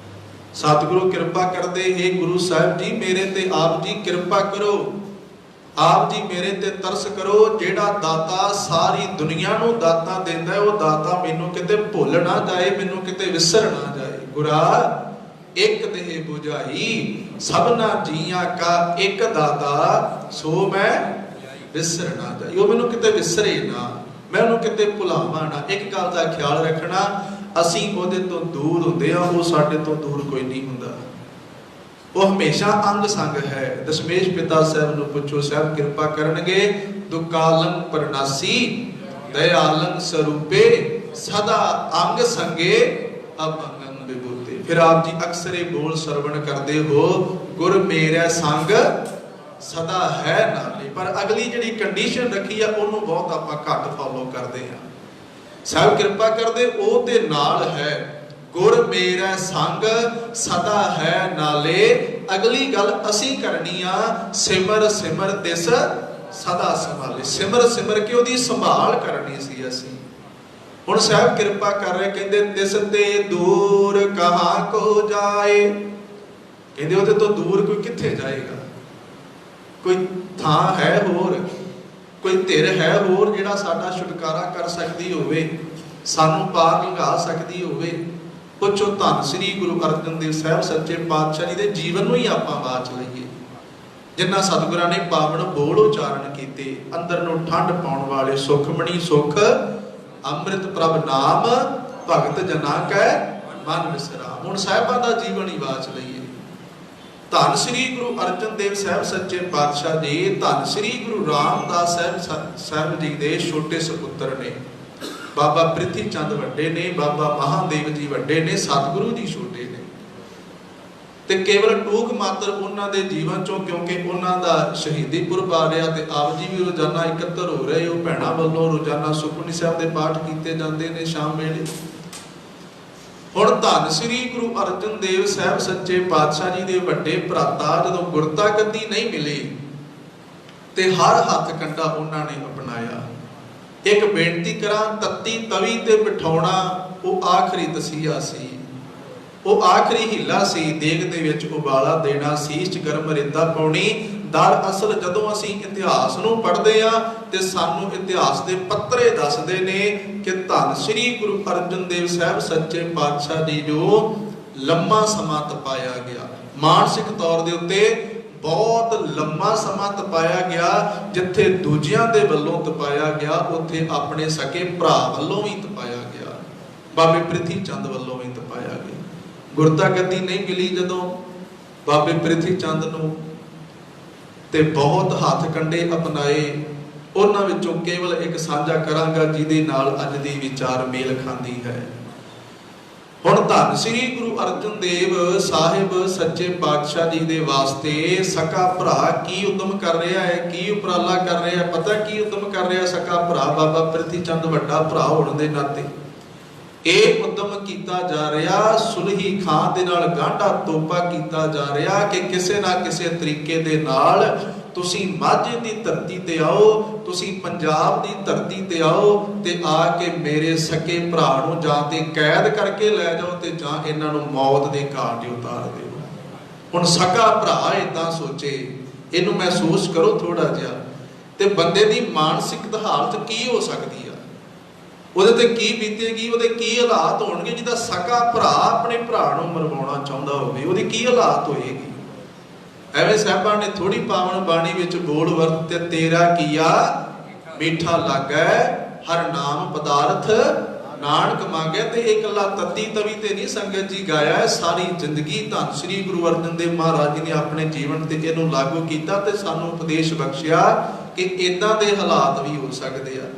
ਸਤਿਗੁਰੂ ਕਿਰਪਾ ਕਰਦੇ, ਹੇ ਗੁਰੂ ਸਾਹਿਬ ਜੀ ਮੇਰੇ ਤੇ ਆਪ ਜੀ ਕਿਰਪਾ ਕਰੋ, ਆਪ ਜੀ ਮੇਰੇ ਤੇ ਤਰਸ ਕਰੋ। ਜਿਹੜਾ ਦਾਤਾ ਸਾਰੀ ਦੁਨੀਆ ਨੂੰ ਦਾਤਾ ਦਿੰਦਾ ਹੈ, ਉਹ ਦਾਤਾ ਮੈਨੂੰ ਕਿਤੇ ਭੁੱਲ ਨਾ ਜਾਏ, ਮੈਨੂੰ ਕਿਤੇ ਵਿਸਰ ਨਾ ਜਾਏ। ਗੁਰਾ ਇੱਕ ਦੇਹ 부ਝਾਈ, ਸਭਨਾ ਜੀਆਂ ਕਾ ਇੱਕ ਦਾਤਾ, ਸੋ ਮੈਂ ਵਿਸਰ ਨਾ ਜਾਈ। ਉਹ ਮੈਨੂੰ ਕਿਤੇ ਵਿਸਰੇ ਨਾ, ਮੈਂ ਉਹਨੂੰ ਕਿਤੇ ਭੁਲਾਵਾਂ ਨਾ। ਇੱਕ ਗੱਲ ਦਾ ਖਿਆਲ ਰੱਖਣਾ, ਅਸੀਂ ਉਹਦੇ ਤੋਂ ਦੂਰ ਹੁੰਦੇ ਆ, ਉਹ ਸਾਡੇ ਤੋਂ ਦੂਰ ਕੋਈ ਨਹੀਂ ਹੁੰਦਾ। ਉਹ ਹਮੇਸ਼ਾ ਅੰਗ ਸੰਗ ਹੈ। ਦਸ਼ਮੇਸ਼ ਪਿਤਾ ਸਾਹਿਬ ਨੂੰ ਪੁੱਛੋ, ਸਾਹਿਬ ਕਿਰਪਾ ਕਰਨਗੇ। ਦੁਕਾਲੰ ਪਰਨਾਸੀ ਦਇਆਲੰ ਸਰੂਪੇ, ਸਦਾ ਅੰਗ ਸੰਗੇ ਅਭੰਗੰ ਵਿਭੂਤੇ। ਫਿਰ ਆਪ ਜੀ ਅਕਸਰੇ ਬੋਲ ਸਰਵਣ ਕਰਦੇ ਹੋ, ਗੁਰ ਮੇਰਾ ਸੰਗ ਸਦਾ ਹੈ ਨਾਲੇ। ਪਰ ਅਗਲੀ ਜਿਹੜੀ ਕੰਡੀਸ਼ਨ ਰੱਖੀ ਆ, ਉਹਨੂੰ ਬਹੁਤ ਆਪਾਂ ਘੱਟ ਫੋਲੋ ਕਰਦੇ ਆ। ਸਾਹਿਬ ਕਿਰਪਾ ਕਰਦੇ, ਉਹ ਤੇ ਨਾਲ ਹੈ, ਗੁਰ ਮੇਰਾ ਸੰਗ ਸਦਾ ਹੈ ਨਾਲੇ। ਅਗਲੀ ਗੱਲ ਅਸੀਂ ਕਰਨੀ ਆ, ਸਿਮਰ ਸਿਮਰ ਤਿਸ ਸਦਾ ਸੰਭਾਲੇ। ਸਿਮਰ ਸਿਮਰ ਕੇ ਉਹਦੀ ਸੰਭਾਲ ਕਰਨੀ ਸੀ ਅਸੀਂ। ਹੁਣ ਸਾਹਿਬ ਕਿਰਪਾ ਕਰ ਰਹੇ, ਕਹਿੰਦੇ ਤਿਸ ਤੇ ਦੂਰ ਕਹਾਂ ਕੋ ਜਾਏ। ਕਹਿੰਦੇ ਉਹਦੇ ਤੋਂ ਦੂਰ ਕੋਈ ਕਿੱਥੇ ਜਾਏਗਾ? ਕੋਈ ਥਾਂ ਹੈ ਹੋਰ, ਕੋਈ ਧਿਰ ਹੈ ਹੋਰ ਜਿਹੜਾ ਸਾਡਾ ਛੁਟਕਾਰਾ ਕਰ ਸਕਦੀ ਹੋਵੇ, ਸਾਨੂੰ ਪਾਰ ਲੰਘਾ ਸਕਦੀ ਹੋਵੇ? ਪੁੱਛੋ ਧੰਨ ਸ੍ਰੀ ਗੁਰੂ ਅਰਜਨ ਦੇਵ ਸਾਹਿਬ ਸੱਚੇ ਪਾਤਸ਼ਾਹ ਜੀ ਦੇ ਜੀਵਨ ਨੂੰ ਹੀ ਆਪਾਂ ਬਾਚ ਲਈਏ, ਜਿਨ੍ਹਾਂ ਸਤਿਗੁਰਾਂ ਨੇ ਪਾਵਨ ਬੋਲ ਉਚਾਰਨ ਕੀਤੇ। ਅੰਦਰ ਨੂੰ ਠੰਡ ਪਾਉਣ ਵਾਲੇ ਸੁਖਮਣੀ ਸੁਖ ਅੰਮ੍ਰਿਤ ਪ੍ਰਭ ਨਾਮ, ਭਗਤ ਜਨਾ ਕੈ ਮਨ ਵਿਸਰਾਮ। ਹੁਣ ਸਾਹਿਬਾਂ ਦਾ ਜੀਵਨ ਹੀ ਬਾਚ ਲਈਏ। ਧੰਨ ਸ੍ਰੀ ਗੁਰੂ ਅਰਜਨ ਦੇਵ ਸਾਹਿਬ ਸੱਚੇ ਪਾਤਸ਼ਾਹ ਜੀ, ਧੰਨ ਸ੍ਰੀ ਗੁਰੂ ਰਾਮਦਾਸ ਸਾਹਿਬ ਜੀ ਦੇ ਛੋਟੇ ਸਪੁੱਤਰ ਨੇ। ਬਾਬਾ ਪ੍ਰਿਥੀ ਚੰਦ ਵੱਡੇ ਨੇ, ਬਾਬਾ ਮਹਾਦੇਵ ਜੀ ਵੱਡੇ ਨੇ, ਸਤਿਗੁਰੂ ਜੀ ਛੋਟੇ ਨੇ। ਤੇ ਕੇਵਲ ਟੂਕ ਮਾਤਰ ਉਹਨਾਂ ਦੇ ਜੀਵਨ ਚੋਂ, ਕਿਉਂਕਿ ਉਹਨਾਂ ਦਾ ਸ਼ਹੀਦੀ ਪੁਰਬ ਆ ਰਿਹਾ ਤੇ ਆਪ ਜੀ ਵੀ ਰੋਜ਼ਾਨਾ ਇਕੱਤਰ ਹੋ ਰਹੇ। ਉਹ ਭੈਣਾਂ ਵੱਲੋਂ ਰੋਜ਼ਾਨਾ ਸੁਖਮਨੀ ਸਾਹਿਬ ਦੇ ਪਾਠ ਕੀਤੇ ਜਾਂਦੇ ਨੇ ਸ਼ਾਮ ਵੇਲੇ। ਹੁਣ ਧੰਨ ਸ੍ਰੀ ਗੁਰੂ ਅਰਜਨ ਦੇਵ ਸਾਹਿਬ ਸੱਚੇ ਪਾਤਸ਼ਾਹ ਜੀ ਦੇ ਵੱਡੇ ਭਰਾਤਾ ਜਦੋਂ ਗੁਰਤਾ ਗੱਦੀ ਨਹੀਂ ਮਿਲੀ ਤੇ ਹਰ ਹੱਥ ਕੰਡਾ ਉਹਨਾਂ ਨੇ ਅਪਣਾਇਆ। ਇੱਕ ਬੇਨਤੀ ਕਰਾਂ, ਤੱਤੀ ਤਵੀ ਤੇ ਬਿਠਾਉਣਾ ਉਹ ਆਖਰੀ ਤਸੀਹਾ ਸੀ, ਉਹ ਆਖਰੀ ਹੀਲਾ ਸੀ। ਦੇਗ ਦੇ ਵਿੱਚ ਉਬਾਲਾ ਦੇਣਾ, ਸੀਸ 'ਚ ਗਰਮ ਰਿੰਦਾ ਪਾਉਣੀ। ਦਰ ਅਸਲ ਜਦੋਂ ਅਸੀਂ ਇਤਿਹਾਸ ਨੂੰ ਪੜ੍ਹਦੇ ਆ ਤੇ ਸਾਨੂੰ ਇਤਿਹਾਸ ਦੇ ਪੱਤਰੇ ਦੱਸਦੇ ਨੇ ਕਿ ਧੰਨ ਸ੍ਰੀ ਗੁਰੂ ਅਰਜਨ ਦੇਵ ਸਾਹਿਬ ਸੱਚੇ ਪਾਤਸ਼ਾਹ ਜੀ ਜੋ ਲੰਮਾ ਸਮਾਂ ਤਪਾਇਆ ਗਿਆ, ਮਾਨਸਿਕ ਤੌਰ ਦੇ ਉੱਤੇ ਬਹੁਤ ਲੰਮਾ ਸਮਾਂ ਤਪਾਇਆ ਗਿਆ। ਜਿੱਥੇ ਦੂਜਿਆਂ ਦੇ ਵੱਲੋਂ ਤਪਾਇਆ ਗਿਆ, ਉੱਥੇ ਆਪਣੇ ਸਕੇ ਭਰਾ ਵੱਲੋਂ ਵੀ ਤਪਾਇਆ ਗਿਆ, ਬਾਬੇ ਪ੍ਰਿਥੀ ਚੰਦ ਵੱਲੋਂ ਵੀ ਤਪਾਇਆ ਗਿਆ। ਗੁਰਤਾ ਗੱਦੀ ਨਹੀਂ ਮਿਲੀ ਜਦੋਂ, बाबे प्रिथी चंद नूं ते बहुत हथ कंडे अपनाए। उन्हां विचों केवल एक साझा करांगा जिहदे नाल अज दी विचार मेल खांदी है। हुण धन श्री गुरु अर्जन देव साहिब सच्चे पातशाह जी दे वास्ते सका भरा की उद्यम कर रहा है, की उपराला कर रहा है। पता की उद्यम कर रहा सका भरा बाबा प्रिथी चंद वड्डा भरा होने दे नाते ਇਹ ਉਦਮ ਕੀਤਾ ਜਾ ਰਿਹਾ, ਸੁਲਹੀ ਖਾਂ ਦੇ ਨਾਲ ਗਾਂਢਾ ਤੋਪਾ ਕੀਤਾ ਜਾ ਰਿਹਾ ਕਿ ਕਿਸੇ ਨਾ ਕਿਸੇ ਤਰੀਕੇ ਦੇ ਨਾਲ ਤੁਸੀਂ ਮਾਝੇ ਦੀ ਧਰਤੀ ਤੇ ਆਓ, ਤੁਸੀਂ ਪੰਜਾਬ ਦੀ ਧਰਤੀ ਤੇ ਆਓ ਤੇ ਆ ਕੇ ਮੇਰੇ ਸਕੇ ਭਰਾ ਨੂੰ ਜਾਂ ਤੇ ਕੈਦ ਕਰਕੇ ਲੈ ਜਾਓ ਤੇ ਜਾਂ ਇਹਨਾਂ ਨੂੰ ਮੌਤ ਦੇ ਘਾਟ ਉਤਾਰ ਦਿਓ। ਹੁਣ ਸਕਾ ਭਰਾ ਏਦਾਂ ਸੋਚੇ, ਇਹਨੂੰ ਮਹਿਸੂਸ ਕਰੋ ਥੋੜਾ ਜਿਹਾ, ਤੇ ਬੰਦੇ ਦੀ ਮਾਨਸਿਕ ਹਾਲਤ ਕੀ ਹੋ ਸਕਦੀ ਆ, ਉਹਦੇ ਤੇ ਕੀ ਬੀਤੇਗੀ, ਉਹਦੇ ਕੀ ਹਾਲਾਤ ਹੋਣਗੇ। ਜਿਹਦਾ ਸਕਾ ਭਰਾ ਆਪਣੇ ਭਰਾ ਨੂੰ ਮਰਵਾਉਣਾ ਚਾਹੁੰਦਾ ਹੋਵੇ, ਉਹਦੀ ਕੀ ਹਾਲਾਤ ਹੋਏਗੀ। ਐਵੇਂ ਸਾਹਿਬਾਂ ਨੇ ਥੋੜੀ ਪਾਵਨ ਬਾਣੀ ਵਿੱਚ ਬੋਲ ਵਰਤੇ, ਤੇਰਾ ਕੀਆ ਮੀਠਾ ਲੱਗੈ ਹਰ ਨਾਮ ਪਦਾਰਥ ਨਾਨਕ ਮੰਗੈ। ਤੇ ਇਹ ਇਕੱਲਾ ਤੱਤੀ ਤਵੀ ਤੇ ਨਹੀਂ ਸੰਗਤ ਜੀ ਗਾਇਆ ਹੈ, ਸਾਰੀ ਜ਼ਿੰਦਗੀ ਧੰਨ ਸ੍ਰੀ ਗੁਰੂ ਅਰਜਨ ਦੇਵ ਮਹਾਰਾਜ ਜੀ ਨੇ ਆਪਣੇ ਜੀਵਨ ਤੇ ਇਹਨੂੰ ਲਾਗੂ ਕੀਤਾ ਤੇ ਸਾਨੂੰ ਉਪਦੇਸ਼ ਬਖਸ਼ਿਆ ਕਿ ਇਦਾਂ ਦੇ ਹਾਲਾਤ ਵੀ ਹੋ ਸਕਦੇ ਆ।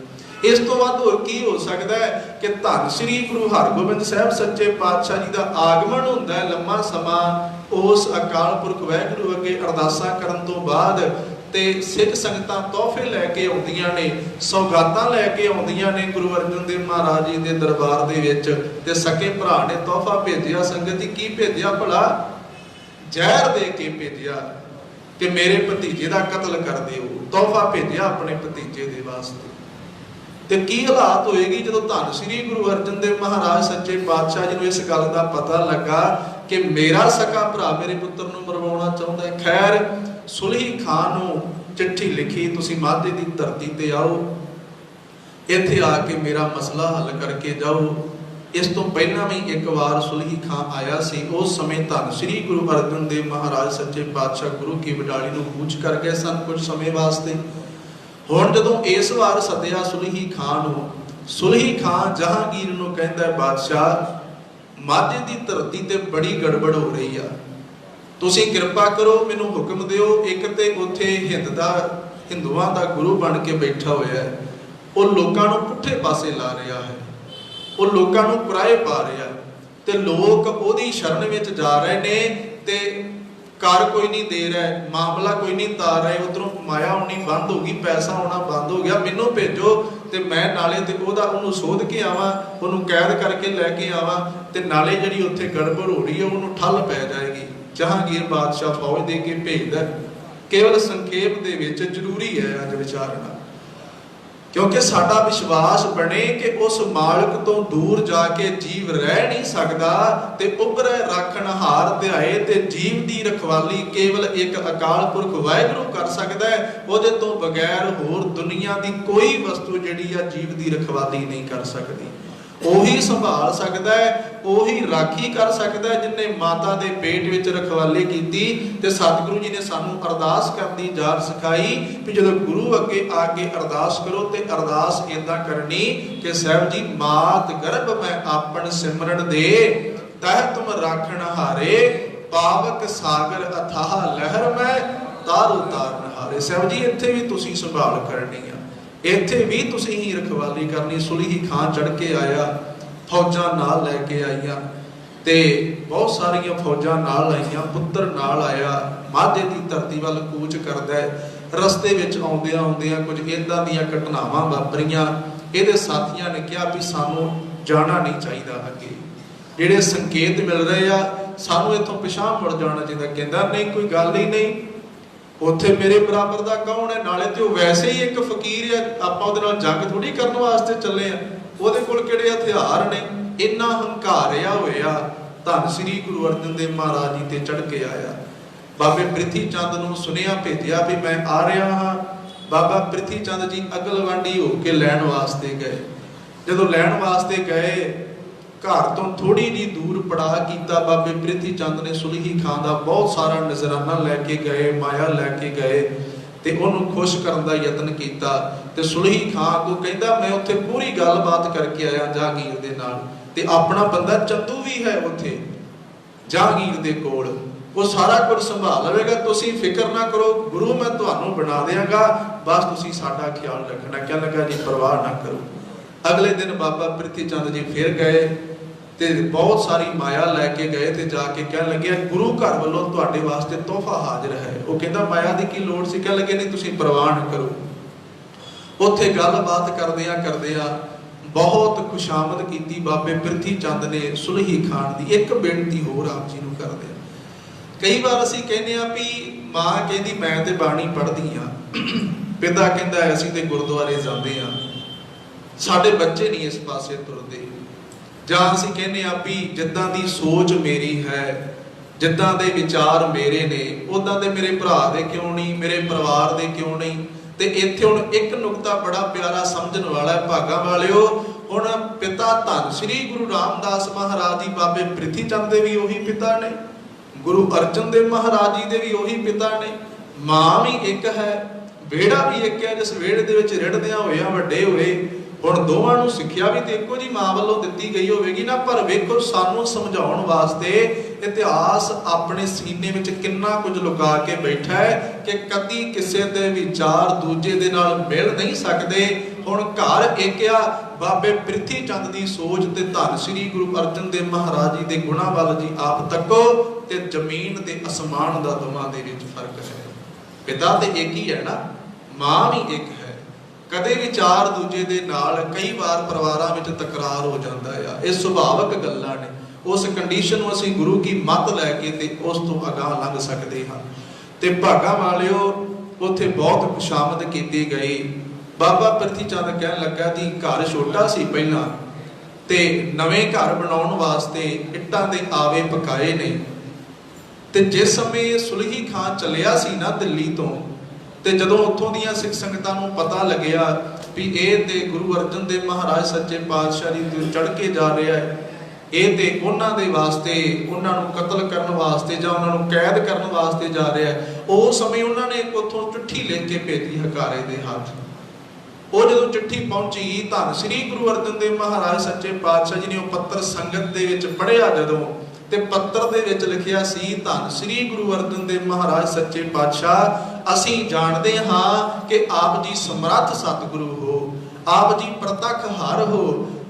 ਇਸ ਤੋਂ ਵੱਧ ਹੋਰ ਕੀ ਹੋ ਸਕਦਾ ਹੈ ਕਿ ਧੰਨ ਸ੍ਰੀ ਗੁਰੂ ਹਰਗੋਬਿੰਦ ਸਾਹਿਬ ਸੱਚੇ ਪਾਤਸ਼ਾਹ ਜੀ ਦਾ ਆਗਮਨ ਹੁੰਦਾ ਹੈ ਲੰਮਾ ਸਮਾਂ। ਉਸ ਅਕਾਲ ਪੁਰਖ ਵਾਹਿਗੁਰੂ ਅੱਗੇ ਅਰਦਾਸਾਂ ਕਰਨ ਤੋਂ ਬਾਅਦ ਤੇ ਸਿੱਖ ਸੰਗਤਾਂ ਤੋਹਫੇ ਲੈ ਕੇ ਆਉਂਦੀਆਂ ਨੇ, ਸੌਗਾਤਾਂ ਲੈ ਕੇ ਆਉਂਦੀਆਂ ਨੇ ਗੁਰੂ ਅਰਜਨ ਦੇਵ ਮਹਾਰਾਜ ਜੀ ਦੇ ਦਰਬਾਰ ਦੇ ਵਿੱਚ। ਤੇ ਸਕੇ ਭਰਾ ਨੇ ਤੋਹਫਾ ਭੇਜਿਆ। ਸੰਗਤ ਜੀ ਕੀ ਭੇਜਿਆ ਭਲਾ? ਜ਼ਹਿਰ ਦੇ ਕੇ ਭੇਜਿਆ ਕਿ ਮੇਰੇ ਭਤੀਜੇ ਦਾ ਕਤਲ ਕਰ ਦਿਓ। ਤੋਹਫਾ ਭੇਜਿਆ ਆਪਣੇ ਭਤੀਜੇ ਦੇ ਵਾਸਤੇ। ਤੇ ਕੀ ਹਾਲਾਤ ਹੋਏਗੀ ਜਦੋਂ ਧੰਨ ਸ੍ਰੀ ਗੁਰੂ ਅਰਜਨ ਦੇਵ ਮਹਾਰਾਜ ਸੱਚੇ ਪਾਤਸ਼ਾਹ ਜੀ ਨੂੰ ਇਸ ਗੱਲ ਦਾ ਪਤਾ ਲੱਗਾ ਕਿ ਮੇਰਾ ਸਕਾ ਭਰਾ ਮੇਰੇ ਪੁੱਤਰ ਨੂੰ ਮਰਵਾਉਣਾ ਚਾਹੁੰਦਾ ਹੈ। ਖੈਰ ਸੁਲਹੀ ਖਾਂ ਨੂੰ ਚਿੱਠੀ ਲਿਖੀ, ਤੁਸੀਂ ਮਾਝੇ ਦੀ ਧਰਤੀ ਤੇ ਆਓ, ਇੱਥੇ ਆ ਕੇ ਮੇਰਾ ਮਸਲਾ ਹੱਲ ਕਰਕੇ ਜਾਓ। ਇਸ ਤੋਂ ਪਹਿਲਾਂ ਵੀ ਇੱਕ ਵਾਰ ਸੁਲਹੀ ਖਾਂ ਆਇਆ ਸੀ। ਉਸ ਸਮੇਂ ਧੰਨ ਸ੍ਰੀ ਗੁਰੂ ਅਰਜਨ ਦੇਵ ਮਹਾਰਾਜ ਸੱਚੇ ਪਾਤਸ਼ਾਹ ਗੁਰੂ ਕੀ ਵਡਾਲੀ ਨੂੰ ਕੂਚ ਕਰ ਗਏ ਸਨ ਕੁਝ ਸਮੇਂ ਵਾਸਤੇ। ਹੁਣ ਜਦੋਂ ਇਸ ਵਾਰ ਸੱਦਿਆ ਸੁਲਹੀ ਖਾਂ ਨੂੰ, ਸੁਲਹੀ ਖਾਂ ਜਹਾਂਗੀਰ ਨੂੰ ਕਹਿੰਦਾ ਬਾਦਸ਼ਾਹ ਮਾਝੇ ਦੀ ਧਰਤੀ ਤੇ ਬੜੀ ਗੜਬੜ ਹੋ ਰਹੀ ਆ, ਤੁਸੀਂ ਕਿਰਪਾ ਕਰੋ ਮੈਨੂੰ ਹੁਕਮ ਦਿਓ। ਇੱਕ ਤੇ ਉੱਥੇ ਹਿੰਦੂਆਂ ਦਾ ਗੁਰੂ ਬਣ ਕੇ ਬੈਠਾ ਹੋਇਆ ਹੈ, ਉਹ ਲੋਕਾਂ ਨੂੰ ਪੁੱਠੇ ਪਾਸੇ ਲਾ ਰਿਹਾ ਹੈ, ਉਹ ਲੋਕਾਂ ਨੂੰ ਪਰਾਏ ਪਾ ਰਿਹਾ ਤੇ ਲੋਕ ਉਹਦੀ ਸ਼ਰਨ ਵਿੱਚ ਜਾ ਰਹੇ ਨੇ ਤੇ ਕਰ ਕੋਈ ਨਹੀਂ ਦੇ ਰਿਹਾ, ਮਾਮਲਾ ਕੋਈ ਨਹੀਂ ਤਾਰ ਰਹੇ। ਉਧਰੋਂ ਮਾਇਆ ਆਉਣੀ ਬੰਦ ਹੋ ਗਈ, ਪੈਸਾ ਆਉਣਾ ਬੰਦ ਹੋ ਗਿਆ। ਮੈਨੂੰ ਭੇਜੋ ਤੇ ਮੈਂ ਨਾਲੇ ਤੇ ਉਹਨੂੰ ਸੋਧ ਕੇ ਆਵਾਂ, ਉਹਨੂੰ ਕੈਦ ਕਰਕੇ ਲੈ ਕੇ ਆਵਾਂ ਤੇ ਨਾਲੇ ਜਿਹੜੀ ਉੱਥੇ ਗੜਬੜ ਹੋ ਰਹੀ ਹੈ ਉਹਨੂੰ ਠੱਲ ਪੈ ਜਾਏਗੀ। ਜਹਾਂਗੀਰ ਬਾਦਸ਼ਾਹ ਫੌਜ ਦੇ ਕੇ ਭੇਜਦਾ। ਕੇਵਲ ਸੰਖੇਪ ਦੇ ਵਿੱਚ ਜ਼ਰੂਰੀ ਹੈ ਅੱਜ ਵਿਚਾਰਨਾ, ਕਿਉਂਕਿ ਸਾਡਾ ਵਿਸ਼ਵਾਸ ਬਣੇ ਕਿ ਉਸ ਮਾਲਕ ਤੋਂ ਦੂਰ ਜਾ ਕੇ ਜੀਵ ਰਹਿ ਨਹੀਂ ਸਕਦਾ ਤੇ ਉਭਰੇ ਰੱਖਣਹਾਰ ਧਿਆਏ ਤੇ ਜੀਵ ਦੀ ਰਖਵਾਲੀ ਕੇਵਲ ਇੱਕ ਅਕਾਲ ਪੁਰਖ ਵਾਹਿਗੁਰੂ ਕਰ ਸਕਦਾ ਹੈ। ਉਹਦੇ ਤੋਂ ਬਗੈਰ ਹੋਰ ਦੁਨੀਆ ਦੀ ਕੋਈ ਵਸਤੂ ਜਿਹੜੀ ਆ ਜੀਵ ਦੀ ਰਖਵਾਲੀ ਨਹੀਂ ਕਰ ਸਕਦੀ। ਉਹੀ ਸੰਭਾਲ ਸਕਦਾ ਹੈ, ਉਹੀ ਰਾਖੀ ਕਰ ਸਕਦਾ ਹੈ ਜਿਨਨੇ ਮਾਤਾ ਦੇ ਪੇਟ ਵਿੱਚ ਰਖਵਾਲੀ ਕੀਤੀ। ਤੇ ਸਤਿਗੁਰੂ ਜੀ ਨੇ ਸਾਨੂੰ ਅਰਦਾਸ ਕਰਨ ਦੀ ਜਾਚ ਸਿਖਾਈ ਕਿ ਜਦੋਂ ਗੁਰੂ ਅੱਗੇ ਆ ਕੇ ਅਰਦਾਸ ਕਰੋ ਤੇ ਅਰਦਾਸ ਏਦਾਂ ਕਰਨੀ ਕਿ ਸਾਹਿਬ ਜੀ ਮਾਤ ਗਰਭ ਮੈਂ ਆਪਨ ਸਿਮਰਨ ਦੇ ਤਹਿ ਤੁਮ ਰਾਖਣ ਹਾਰੇ ਪਾਵਕ ਸਾਗਰ ਅਥਾਹ ਲਹਿਰ ਮੈਂ ਤਾਰੂ ਤਾਰਨ ਹਾਰੇ। ਸਾਹਿਬ ਜੀ ਇੱਥੇ ਵੀ ਤੁਸੀਂ ਸੰਭਾਲ ਕਰਨੀ ਆ, ਇੱਥੇ ਵੀ ਤੁਸੀਂ ਹੀ ਰਖਵਾਲੀ ਕਰਨੀ। ਸੁਲਹੀ ਖਾਂ ਚੜ ਕੇ ਆਇਆ, ਫੌਜਾਂ ਨਾਲ ਲੈ ਕੇ ਆਈਆਂ ਤੇ ਬਹੁਤ ਸਾਰੀਆਂ ਫੌਜਾਂ ਨਾਲ ਆਈਆਂ, ਪੁੱਤਰ ਨਾਲ ਆਇਆ, ਮਾਝੇ ਦੀ ਧਰਤੀ ਵੱਲ ਕੂਚ ਕਰਦਾ ਹੈ। ਰਸਤੇ ਵਿੱਚ ਆਉਂਦਿਆਂ ਆਉਂਦਿਆਂ ਕੁਝ ਇਦਾਂ ਦੀਆਂ ਘਟਨਾਵਾਂ ਵਾਪਰੀਆਂ। ਇਹਦੇ ਸਾਥੀਆਂ ਨੇ ਕਿਹਾ ਵੀ ਸਾਨੂੰ ਜਾਣਾ ਨਹੀਂ ਚਾਹੀਦਾ, ਅੱਗੇ ਜਿਹੜੇ ਸੰਕੇਤ ਮਿਲ ਰਹੇ ਆ ਸਾਨੂੰ ਇੱਥੋਂ ਪਿਛਾਂਹ ਮੁੜ ਜਾਣਾ ਚਾਹੀਦਾ। ਕਹਿੰਦਾ ਨਹੀਂ, ਕੋਈ ਗੱਲ ਹੀ ਨਹੀਂ, ਉੱਥੇ ਮੇਰੇ ਬਰਾਬਰ ਦਾ ਕੌਣ ਹੈ, ਨਾਲੇ ਤੇ ਉਹ ਵੈਸੇ ਹੀ ਇੱਕ ਫਕੀਰ ਹੈ, ਆਪਾਂ ਉਹਦੇ ਨਾਲ ਜੰਗ ਥੋੜੀ ਕਰਨ ਵਾਸਤੇ ਚੱਲੇ ਆ, ਉਹਦੇ ਕੋਲ ਕਿਹੜੇ ਹਥਿਆਰ ਨੇ। ਇੰਨਾ ਹੰਕਾਰਿਆ ਹੋਇਆ ਧੰਨ ਸ੍ਰੀ ਗੁਰੂ ਅਰਜਨ ਦੇਵ ਮਹਾਰਾਜ ਜੀ ਤੇ ਚੜ ਕੇ ਆਇਆ। ਬਾਬੇ ਪ੍ਰਿਥੀ ਚੰਦ ਨੂੰ ਸੁਨੇਹਾ ਭੇਜਿਆ ਵੀ ਮੈਂ ਆ ਰਿਹਾ ਹਾਂ। ਬਾਬਾ ਪ੍ਰਿਥੀ ਚੰਦ ਜੀ ਅਗਲਵਾਂਡੀ ਹੋ ਕੇ ਲੈਣ ਵਾਸਤੇ ਗਏ। ਜਦੋਂ ਲੈਣ ਵਾਸਤੇ ਗਏ, ਘਰ ਤੋਂ ਥੋੜੀ ਜਿਹੀ ਦੂਰ ਪੜਾਅ ਕੀਤਾ। ਬਾਬੇ ਪ੍ਰਿਥੀ ਚੰਦ ਨੇ ਸੁਲਹੀ ਖਾਂ ਦਾ ਬਹੁਤ ਸਾਰਾ ਨਜ਼ਰਾਨਾ ਲੈ ਕੇ ਗਏ, ਮਾਇਆ ਲੈ ਕੇ ਗਏ ਤੇ ਉਹਨੂੰ ਖੁਸ਼ ਕਰਨ ਦਾ ਯਤਨ ਕੀਤਾ। ਤੇ ਸੁਲਹੀ ਖਾਂ ਕੋ ਕਹਿੰਦਾ ਮੈਂ ਉੱਥੇ ਪੂਰੀ ਗੱਲਬਾਤ ਕਰਕੇ ਆਇਆ ਜਹਾਂਗੀਰ ਦੇ ਨਾਲ, ਤੇ ਆਪਣਾ ਬੰਦਾ ਚੰਦੂ ਵੀ ਹੈ ਉੱਥੇ ਜਹਾਂਗੀਰ ਦੇ ਕੋਲ। वो सारा कुछ संभाल लवेगा, तुसी फिक्र ना करो, गुरु मैं तुहानू बना देंगा, बस तुसी साडा ख्याल रखना। क्या लगा जी, परवाह ना करो। अगले दिन बाबा प्रिथी चंद जी फिर गए ते बहुत सारी माया लैके गए ते जाके कह लगे गुरु घर वालों तुहाडे वास्ते तोहफा हाजिर है। वो कहता माया की की लोड़ सी? कह लगे नहीं तुसी परवाह ना करो। उत्थे गलबात करदियां करदियां बहुत खुशामद की बाबे प्रिथी चंद ने सुलही खान की। एक बेनती होर आप जी नूं करदे, कई बार असीं कहने आ भी मां कहती मैं ते बाणी पढ़दी हाँ, पिता कहता असीं ते गुरुद्वारे जांदे हाँ, साडे बच्चे नहीं इस पासे तुरदे। जां असीं कहने आ भी जिद्दां दी सोच मेरी है, जिद्दां दे विचार मेरे ने, उदां दे मेरे भरा दे क्यों नहीं, मेरे परिवार दे क्यों नहीं। ते इत्थे हुण एक नुकता बड़ा प्यारा समझण वाला है भागा वालिओ। हुण पिता धन श्री गुरु रामदास महाराज जी बाबे प्रिथी चंद दे भी उही पिता ने, गुरु अर्जन देव महाराज जी दे भी उही पिता ने, मां भी एक है, वेड़ा भी एक है, जिस वेड़े दे विच रिड़दियां होइयां वड्डे होए। हुण दोवां नूं सिੱਖਿਆ भी तो इक्को जी मां वल्लों दित्ती गई होवेगी ना, पर वेखो सानूं समझाउण वास्ते इतिहास अपने सीने विच किन्ना कुछ लुका के बैठा है कि कदी किसी दे विचार दूजे दे नाल मिल नहीं सकदे। हुण घर एक आ, बाबे प्रिथी चंद दी सोच ते धन श्री गुरु अर्जन देव महाराज जी दे गुणां वल जी आप तको ते जमीन ते आसमान दा दोवां दे विच फर्क है। पिता ते एक ही है ना, मां भी एक है। कदे विचार दूजे दे नाल कई बार परिवारां विच तकरार हो जाता है, ये सुभाविक गल्लां ने। उस कंडीशन नूं असीं गुरु की मत लैके ते उस तों अगाह लंघ सकदे हां। ते भागा वालिओ उत्थे बहुत खुशामद कीती गई। बाबा प्रिथी चंद कहण लगा जी घर छोटा सी पहलां ते नवें घर बनाउण वास्ते इट्टां दे आवे पकाए ने। ते जिस समय सुलही खां चलिया सी ना दिल्ली तो, ते जदों उत्थों दियां सिख संगतां नूं पता लग्या भी ये ते गुरु अर्जन देव महाराज सच्चे पातशाह जी ते चढ़ के जा रहा है, ये ते उन्हां दे वास्ते उन्हां नूं कतल करन वास्ते जां उन्हां नूं कैद करन वास्ते जा रहा है, उस समय उन्हां ने उत्थों चिट्ठी लिख के भेजी हकारे दे हाथ। वो जदों चिट्ठी पहुंची धन श्री गुरु अर्जन देव महाराज सच्चे पातशाह जी ने वो पत्र संगत दे विच पढ़िया जदों, ते पत्र दे विच लिखिया सी धन श्री गुरु अर्जन देव महाराज सच्चे पातशाह असीं जाणदे हां कि आप जी समर्थ सतगुरु हो, आप जी प्रतख हर हो,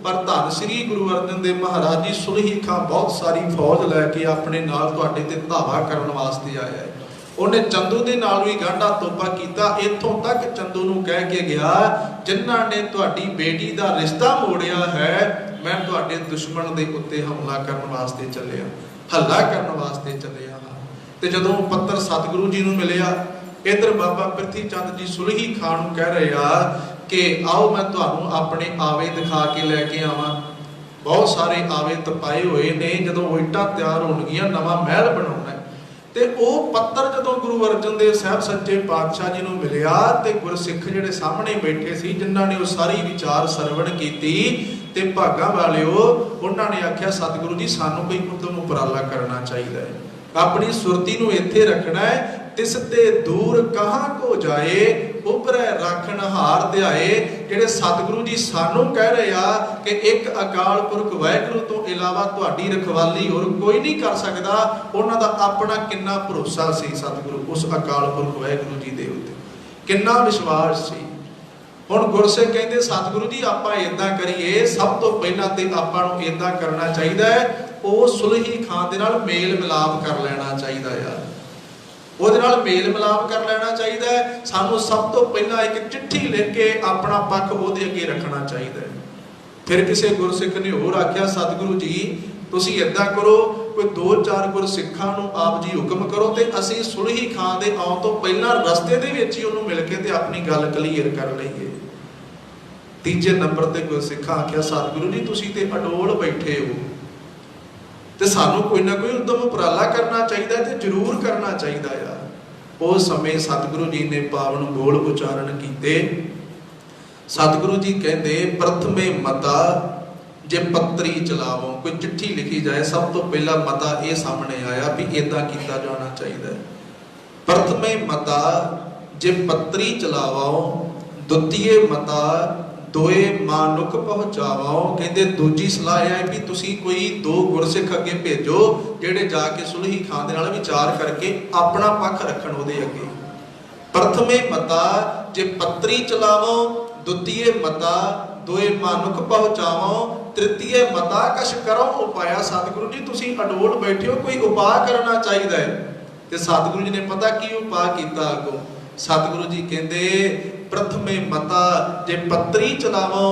पर धन श्री गुरु अर्जन देव महाराज जी सुलही खां बहुत सारी फौज लैके अपने नाल तुहाडे ते धावा करन वास्ते आया है। उन्हें चंदू दे नाल भी गांढा तोपा कीता, इत्थों तक चंदू नूं कह के गया जिन्हां ने तुहाडी बेटी दा रिश्ता मोड़िया है, मैं तुहाडे दुश्मन दे उत्ते हमला करन वास्ते चलिया, हल्ला करन वास्ते चलिया हां। ते जदों पत्तर सतगुरु जी नूं मिलिया, इधर बाबा प्रिथी चंद जी सुलही खान नूं कह रहे आ कि आओ मैं तुहानूं अपने आवे दिखा के लैके आवां। बहुत सारे आवे तपाए हुए ने, जदों वो इट्टां तैयार होणगीਆਂ नवां महल बनाउणा है। ते ਉਹ पत्तर जदों गुरु अर्जन देव साहब सच्चे पातशाह जी नूं मिलिया ते गुरसिख जिहड़े सामने बैठे सी, जिन्हां ने वो सारी विचार सरवण कीती, ते भागा वालिओ उन्हां ने आख्या सतगुरु जी सानूं कोई उद्यम उपराला करना चाहिए है, अपनी सुरती नूं इत्थे रखना है, तिसते दूर कहाँ को जाए उभरै राखण हार ध्याए। जिहड़े सतगुरु जी सानूं कह रहे आ कि एक अकाल पुरख वाहिगुरू तो इलावा तुहाडी रखवाली होर कोई नहीं कर सकदा, उन्हां दा अपना किन्ना भरोसा सी सतगुरु उस अकाल पुरख वाहिगुरू जी दे उत्ते, किन्ना विश्वास सी। हुण गुरसिख कहंदे सतगुरु जी आपां इदां करिए, सब तो पहलां ते आपां नूं इदां करना चाहिदा है, ਉਹ ਸੁਲਹੀ ਖਾਨ ਦੇ ਨਾਲ ਮੇਲ ਮਿਲਾਪ ਕਰ ਲੈਣਾ ਚਾਹੀਦਾ ਆ, ਉਹਦੇ ਨਾਲ ਮੇਲ ਮਿਲਾਪ ਕਰ ਲੈਣਾ ਚਾਹੀਦਾ ਹੈ। ਸਾਨੂੰ ਸਭ ਤੋਂ ਪਹਿਲਾਂ ਇੱਕ ਚਿੱਠੀ ਲਿਖ ਕੇ ਆਪਣਾ ਪੱਖ ਉਹਦੇ ਅੱਗੇ ਰੱਖਣਾ ਚਾਹੀਦਾ ਹੈ। ਫਿਰ ਕਿਸੇ ਗੁਰਸਿੱਖ ਨੇ ਹੋਰ ਆਖਿਆ ਸਤਿਗੁਰੂ ਜੀ ਤੁਸੀਂ ਏਦਾਂ ਕਰੋ, ਕੋਈ 2-4 ਗੁਰਸਿੱਖਾਂ ਨੂੰ ਆਪ ਜੀ ਹੁਕਮ ਕਰੋ ਤੇ ਅਸੀਂ ਸੁਲਹੀ ਖਾਨ ਦੇ ਆਉਣ ਤੋਂ ਪਹਿਲਾਂ ਰਸਤੇ ਦੇ ਵਿੱਚ ਹੀ ਉਹਨੂੰ ਮਿਲ ਕੇ ਤੇ ਆਪਣੀ ਗੱਲ ਕਲੀਅਰ ਕਰ ਲਈਏ। ਤੀਜੇ ਨੰਬਰ ਤੇ ਗੁਰਸਿੱਖਾਂ ਆਖਿਆ ਸਤਿਗੁਰੂ ਜੀ ਤੁਸੀਂ ਤੇ ਅਡੋਲ ਬੈਠੇ ਹੋ ਤੇ ਸਾਨੂੰ ਕੋਈ ਨਾ ਕੋਈ ਉਦਮ ਉਪਰਾਲਾ ਕਰਨਾ ਚਾਹੀਦਾ ਤੇ ਜ਼ਰੂਰ ਕਰਨਾ ਚਾਹੀਦਾ ਆ। ਉਸ ਸਮੇਂ ਸਤਿਗੁਰੂ ਜੀ ਨੇ ਪਾਵਨ ਬੋਲ ਉਚਾਰਨ ਕੀਤੇ। ਸਤਿਗੁਰੂ ਜੀ ਕਹਿੰਦੇ ਪ੍ਰਥਮੇ ਮਤਾ ਜੇ ਪੱਤਰੀ ਚਲਾਵੋ, ਕੋਈ ਚਿੱਠੀ ਲਿਖੀ ਜਾਏ ਸਭ ਤੋਂ ਪਹਿਲਾ ਮਤਾ ਇਹ ਸਾਹਮਣੇ ਆਇਆ ਵੀ ਇਦਾਂ ਕੀਤਾ ਜਾਣਾ ਚਾਹੀਦਾ ਹੈ। ਪ੍ਰਥਮੇ ਮਤਾ ਜੇ ਪੱਤਰੀ ਚਲਾਵੋ, ਦੁਤੀਏ ਮਤਾ दोए मानुख पहुँचावो। कहते दूजी सलाह यह है भी तुसी कोई दो गुरसिख अगे भेजो जेड़े जाके सुलही खां दे नाल विचार करके अपना पक्ष रखण उहदे अगे। प्रथमे मता जे पत्री चलावो, द्वितीय मता दोए मानुख पहुँचावो, तृतीय मता कछ करो उपाया। सतगुरु जी तुसी अडोल बैठे हो, कोई उपाय करना चाहिए है। ते सतगुरु जी ने पता की उपाय किया अगों। सतगुरु जी कहते प्रथमे मता जे पत्री चलावो,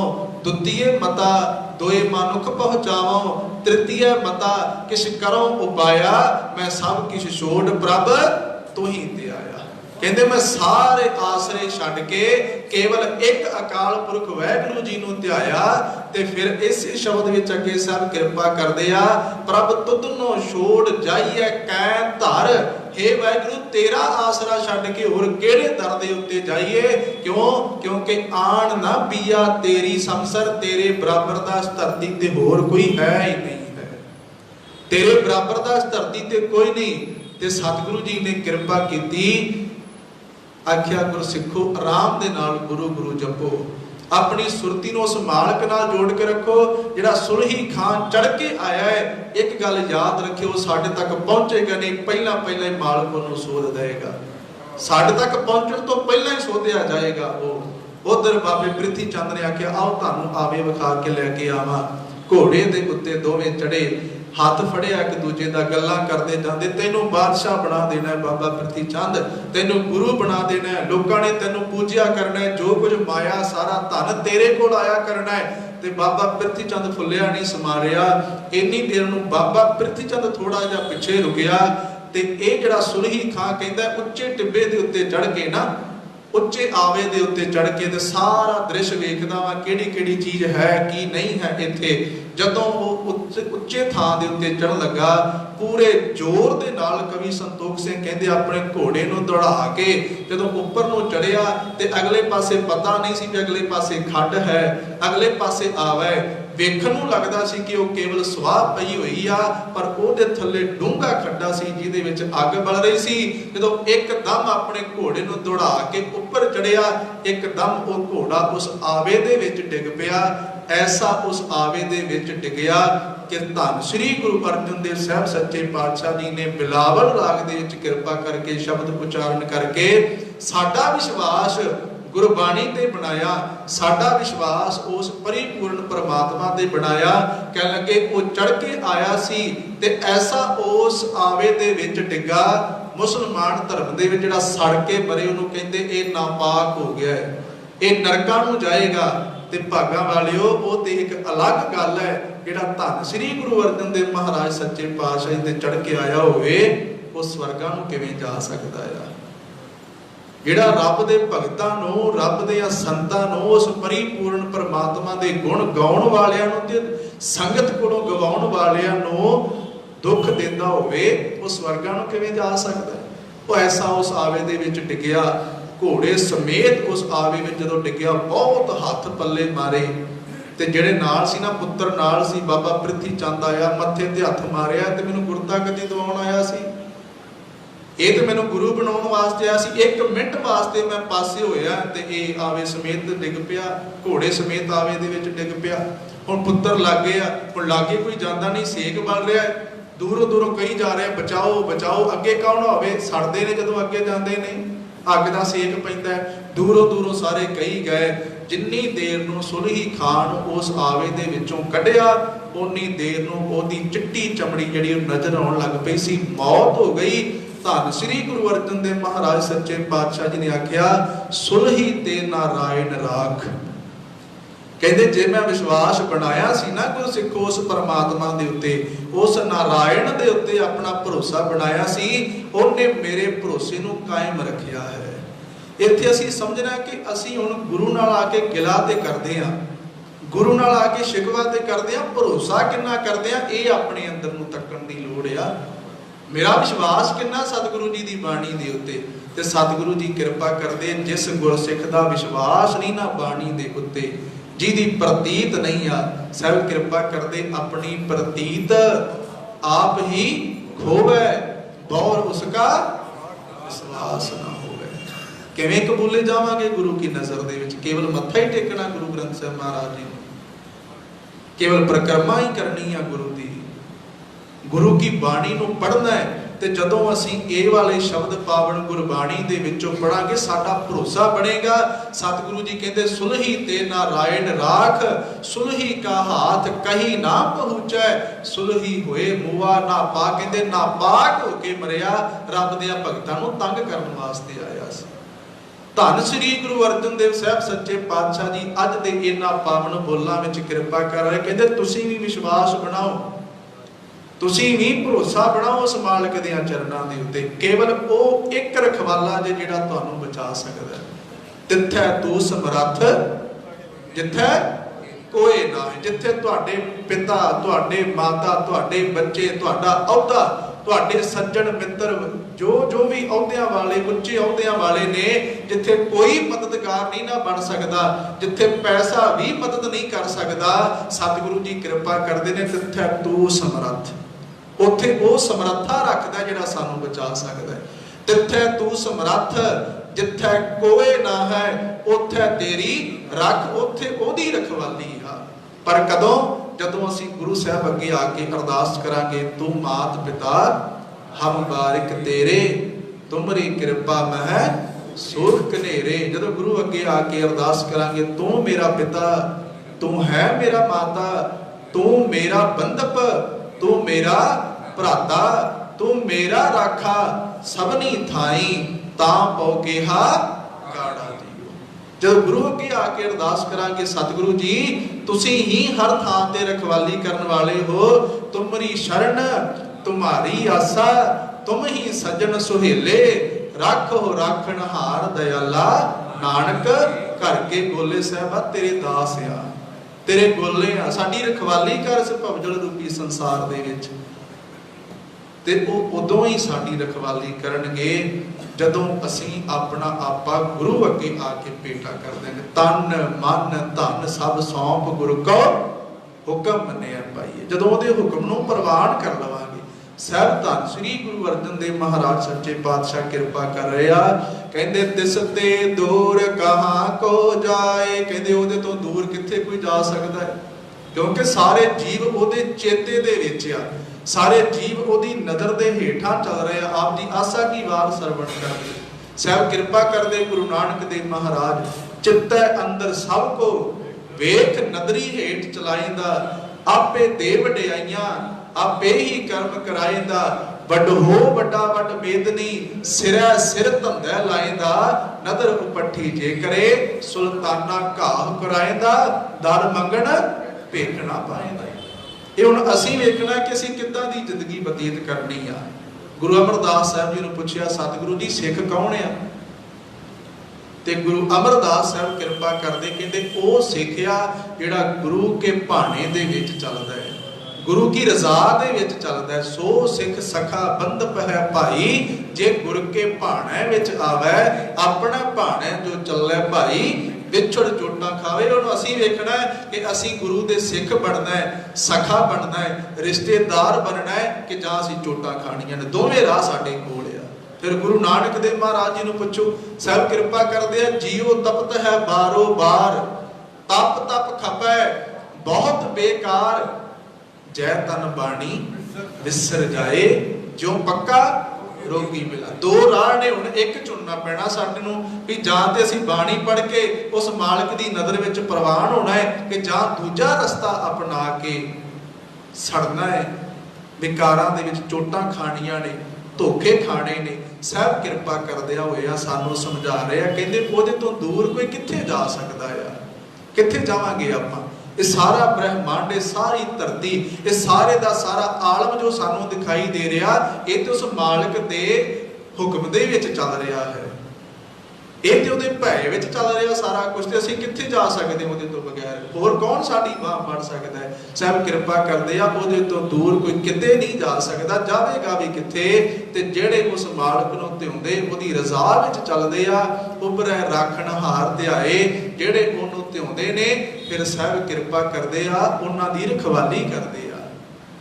द्वितीय मता दोए मानुख पहुँचावो, तृतीय मता किछ करो उपाया। मैं सब किछ छोड़ प्रभ तो ही ते आया। कहते मैं सारे आसरे छड्ड के केवल एक अकाल पुरख वाहिगुरू जी नूं ध्याया। ते फिर इस शब्द विच अगे सब कृपा करदे आ, प्रभ तुधनों छोड़ जाइए कै धर। हे वाहिगुरू तेरा आसरा छड्ड के होर किहड़े दर दे उत्ते जाइए। क्यों? क्योंकि आण ना पिया तेरी समसर, तेरे बराबर दा इस धरती ते होर कोई है ही नहीं है। तेरे बराबर दा इस धरती ते कोई नहीं। ते सतगुरु जी ने कृपा कीती, आख्या गुरु सिखो आराम दे नाल गुरु गुरु जपो, अपनी सुरती नूं उस मालक नाल जोड़ के रखो जिहड़ा सुलही खान चढ़ के आया है। एक गल याद रखियो, साडे तक पहुंचेगा नहीं, पहला पहला ही मालक उहनूं सोध देगा। साडे तक पहुंचण तो पहला ही सोधिया जाएगा वो। उधर बाबे प्रिथी चंद ने आख्या आओ तुहानूं आवे विखा के लैके आवां। घोड़े दे उत्ते दोवें चढ़े, हाथ फड़िया एक दूजे दा गल्लां करदे जांदे। तैनूं बादशाह बना देना है बाबा प्रिथी चंद, तैनूं गुरु बना देना है, लोकां ने तैनूं पूजिया करना है, जो कुछ माया सारा धन तेरे कोल आया करना है। ते बाबा प्रिथी चंद फुलिया नहीं समारिया। इन्नी देर नूं बाबा प्रिथी चंद थोड़ा जिहा पिछे रुकिया ते इह जिहड़ा सुलही खां कहंदा उच्चे टिब्बे दे उत्ते चढ़ के ना, उच्चे आवे दे उत्ते चढ़ के ते सारा दृश्य वेखदा वा किहड़ी किहड़ी चीज़ है की नहीं है इत्थे। जदों वो उच्चे थां दे उत्ते चढ़न लगा, पूरे जोर दे नाल कवि संतोख सिंह कहंदे अपने घोड़े नूं दौड़ा के जदों उपर नूं चढ़िया ते अगले पासे पता नहीं सी कि अगले पासे खड्ड है, अगले पासे आवे। वेखण नूं लगदा सी कि वो केवल स्वाह पई होई आ, पर ਉਹਦੇ थल्ले डूंगा खड्डा सी जिहदे विच अग बल रही सी। जदों एकदम अपने घोड़े नूं दौड़ा के उपर चढ़िया, एकदम वो घोड़ा उस आवे दे विच डिग पिया। ऐसा उस आवे दे विच डिगया कि धन श्री गुरु अर्जन देव साहब सच्चे पातशाह जी ने बिलावल राग दे विच कृपा करके शब्द उच्चारण करके साडा विश्वास गुरबाणी ते बनाया, साडा विश्वास उस परिपूर्ण परमात्मा ते बनाया। कह लगे वो चढ़ के आया सी ते ऐसा उस आवे दे विच डिगा, मुसलमान धर्म दे विच जिहड़ा सड़ के मरे उहनूं कहंदे इह नापाक हो गया है, इह नरकां नूं जाएगा। ते भागां वालिओ वो ते एक अलग गल है, जिहड़ा धन श्री गुरु अर्जन देव महाराज सच्चे पातशाह जी ते चढ़ के आया होवे वो स्वर्गां नूं किवें जा सकदा है। जिहड़ा रब दे भगतां नूं, रब दे संतां नूं, उस परिपूर्ण परमात्मा दे गुण गाउण वालिआं नूं ते संगत कोलों गवाउण वालिआं नूं दुख दिंदा होवे वो स्वर्गां नूं किवें जा सकदा है। वो ऐसा उस आवे दे विच डिग्गिया, घोड़े समेत उस आवे विच जदों डिग्गिया बहुत हाथ पल्ले मारे। ते जिहड़े नाल सी ना पुत्तर नाल सी, बाबा प्रिथी चंद आया, मत्थे ते हत्थ मारिया ते मैनूं गुरता गद्दी दवाउण आया सी, ਇਹ ਤੇ ਮੈਨੂੰ ਗੁਰੂ ਬਣਾਉਣ ਵਾਸਤੇ ਆਇਆ ਸੀ। 1 ਮਿੰਟ ਵਾਸਤੇ ਮੈਂ ਪਾਸੇ ਹੋਇਆ ਤੇ ਇਹ ਆਵੇ ਸਮੇਤ ਡਿੱਗ ਪਿਆ, ਘੋੜੇ ਸਮੇਤ ਆਵੇ ਦੇ ਵਿੱਚ ਡਿੱਗ ਪਿਆ। ਹੁਣ ਪੁੱਤਰ ਲਾਗੇ ਆ, ਹੁਣ ਲਾਗੇ ਕੋਈ ਜਾਂਦਾ ਨਹੀਂ, ਸੇਕ ਬਲ ਰਿਹਾ, ਦੂਰੋਂ ਦੂਰੋਂ ਕਹੀ ਜਾ ਰਿਹਾ ਬਚਾਓ ਬਚਾਓ। ਅੱਗੇ ਕੌਣ ਹੋਵੇ, ਸੜਦੇ ਨੇ ਜਦੋਂ ਅੱਗੇ ਜਾਂਦੇ ਨੇ, ਅੱਗ ਦਾ ਸੇਕ ਪੈਂਦਾ। ਦੂਰੋਂ ਦੂਰੋਂ ਸਾਰੇ ਕਹੀ ਗਏ। ਜਿੰਨੀ ਦੇਰ ਨੂੰ ਸੁਲਹੀ ਖਾਨ ਉਸ ਆਵੇ ਦੇ ਵਿੱਚੋਂ ਕੱਢਿਆ, ਉਨੀ ਦੇਰ ਨੂੰ ਉਹਦੀ ਚਿੱਟੀ ਚਮੜੀ ਜਿਹੜੀ ਨਜ਼ਰ ਆਉਣ ਲੱਗ ਪਈ ਸੀ, ਮੌਤ ਹੋ ਗਈ। ਧੰਨ श्री गुरु अर्जन देव महाराज सच्चे पातशाह जी ने आख्या सुलही ते नारायण राख। कहते जे मैं विश्वास बनाया सी ना गुरु सिखो उस परमात्मा दे उत्ते, उस नारायण दे उत्ते अपना भरोसा बनाया सी, उन्हें मेरे भरोसे नूं कायम रखिया है। इत्थे असीं समझना कि असीं हुण गुरु नाल आके गिला ते करदे हां, गुरु नाल आके शिकवा ते करदे हां, भरोसा किन्ना करदे हां इह अपने अंदर नूं तक्कण दी लोड़ आ। मेरा विश्वास किन्ना सतगुरु जी की बाणी दे उत्ते, ते सतगुरु जी कृपा करदे जिस गुरसिख दा विश्वास नहीं ना बाणी दे उत्ते, जिहदी प्रतीत नहीं आ, सब कृपा करदे अपनी प्रतीत आप ही खोवे, बौर उसका विश्वास ना होवे। किवें कबूले जावांगे गुरु की नज़र दे विच? केवल मत्था ही टेकना गुरु ग्रंथ साहिब महाराज जी, केवल परिक्रमा ही करनी है गुरु की, गुरु की बाणी नूं पढ़ना है। ते जदों असीं ये वाले शब्द पावन गुरबाणी दे विचों पढ़ांगे साडा भरोसा बनेगा। सतगुरु जी कहते सुलही ते नारायण राख, सुलही का हाथ कहीं ना पहुँचै, सुलही होए मुआ ना पा। कहते नापाक होके मरिया रब दे भगतां नूं तंग करन वास्ते आया सी। धन श्री गुरु अर्जन देव साहब सच्चे पातशाह जी अज दे इन्हां पावन बोलां विच किरपा कर रहे। कहते तुसीं भी विश्वास बनाओ, तुसीं भी भरोसा बनाओ उस मालिक दे चरणां दे उत्ते। केवल वो एक रखवाला जे जिहड़ा तुहानूं बचा सकदा है। तिथै तू समर्थ जिथे कोई ना है, जिथे तुहाडे पिता, तुहाडे माता, तुहाडे बच्चे, तुहाडा अहुदा, तुहाडे सज्जन मित्र जो जो भी अहुदियां वाले उच्चे अहुदियां वाले ने, जिथे कोई मददगार नहीं ना बन सकदा, जिथे पैसा भी मदद नहीं कर सकदा, सतगुरु जी कृपा करदे ने तिथे तू समर्थ। उत्थे वो समर्था रखदा जिहड़ा सानू बचा सकदा है। तिथे तू समर्थ जिथे कोई ना है, उत्थे तेरी रख, उत्थे ओदी रखवाली आ। पर कदों? जदों असीं गुरु साहब अगे आके अरदास करांगे, तू मात पिता हम बारिक तेरे, तुमरी कृपा मह सुख कनेरे। जदों गुरु अगे आके अरदास करांगे, तू मेरा पिता, तू है मेरा माता, तू मेरा बंधप, तू मेरा भराता, तू मेरा राखा, सबनी थाई तां पौ केहा गाड़ा दियो। जब गुरु अगे आके अरदास करांगे, सतगुरु जी तुसी ही हर थां ते रखवाली करन वाले हो, तुमरी शरण तुम्हारी आसा, तुम ही सज्जन सुहेले, राखो राखण हार दयाला, नानक घर के बोले साहबा तेरे दास आ, तेरे बोले आ, साडी रखवाली कर इस भवजल रूपी संसार दे विच। ते उदों ही साडी रखवाली करनगे जदों असीं अपना आपा गुरु अगे आके पेटा कर देंगे। तन मन धन सब सौंप गुरु को हुक्म मन्निया पाईए। जदों उहदे हुक्म नूं प्रवान कर लवांगे। साहब धन श्री गुरु अर्जन देव महाराज सच्चे पातशाह कृपा कर रहे आ। कहंदे दिसते दूर कहां को जाए, कहंदे उहदे तो दूर किथे कोई जा सकदा है, क्योंकि सारे जीव उहदे चेते दे विच आ, सारे जीव ओदी नज़र दे हेठां चल रहे हैं। आप जी आसा की वार सरवण कर दे। साहब कृपा कर दे गुरु नानक देव महाराज, चित्तै अंदर सब को वेख नदरी हेठ चलाइंदा, आपे दे वडियाइयां आपे ही कर्म कराइंदा, वड हो वड्डा वड बेदनी, सिरै सिर धंधै लाइंदा, नदर उपट्ठी जे करे, सुल्ताना घाह कराइंदा, दर मंगण भेकना पाइंदा। ये हुण असीं वेखना कि असीं किद्दां दी जिंदगी बतीत करनी आ। गुरु अमरदास साहब जी नूं पुछिया, सतगुरु जी सिख कौन आ? ते गुरु अमरदास साहब कृपा करदे कहंदे ओ सिख आ जिहड़ा गुरु के भाणे दे विच चलदा है, गुरु की रजा दे विच चलदा है। सो सिख सखा बंधप है भाई, जे गुर के भाणे विच आवे, अपना भाणे जो चले भाई, विछड़ चोटा खावे। और असीं वेखना है कि असीं गुरु दे सिख बनना है, सखा बनना है, रिश्तेदार बनना है कि जां असीं चोटा खाणियां ने। दोवें राह साडे कोल आ। फिर गुरु नानक देव महाराज जी नूं पुछो, साहब कृपा करदे आ, जियो तपत है बारो बार, तप तप खपै बहुत बेकार, जय तन बाणी विसर जाए, जो पक्का रोगी मिला। दो राह ने, हुण एक चुनना पैना साडे नूं भी जां ते असीं बाणी पढ़ के उस मालिक दी नज़र विच प्रवान होना है, कि जां दूजा रस्ता अपना के सड़ना है, विकारां दे विच चोटां खाणियां ने, धोखे खाने ने। साहब कृपा करदिया होया सानू समझा रहे आ, कहंदे ओहदे तो दूर कोई कित्थे जा सकदा आ? कित्थे जावांगे आपां? ये सारा ब्रह्मांड, ये सारी धरती, ये सारे दा सारा आलम जो सानू दिखाई दे रहा, ये तो उस मालिक दे हुक्म दे विच चल रहा है, ये तो उहदे भय विच चल रहा सारा कुछ। ते असीं कित्थे जा सकदे उहदे तो बगैर? होर कौन साडी बाह फड़ सकदा है? साहब कृपा करदे आ, उहदे तो दूर कोई किते नहीं जा सकदा। जावेगा भी कित्थे? ते जेड़े उस मालिक नूं धिउंदे, उहदी रज़ा विच चलदे आ, उभरै राखण हार ध्याए, जेड़े ओहनूं धिउंदे ने, फिर साहब कृपा करदे आ, उहनां दी रखवाली करदे आ।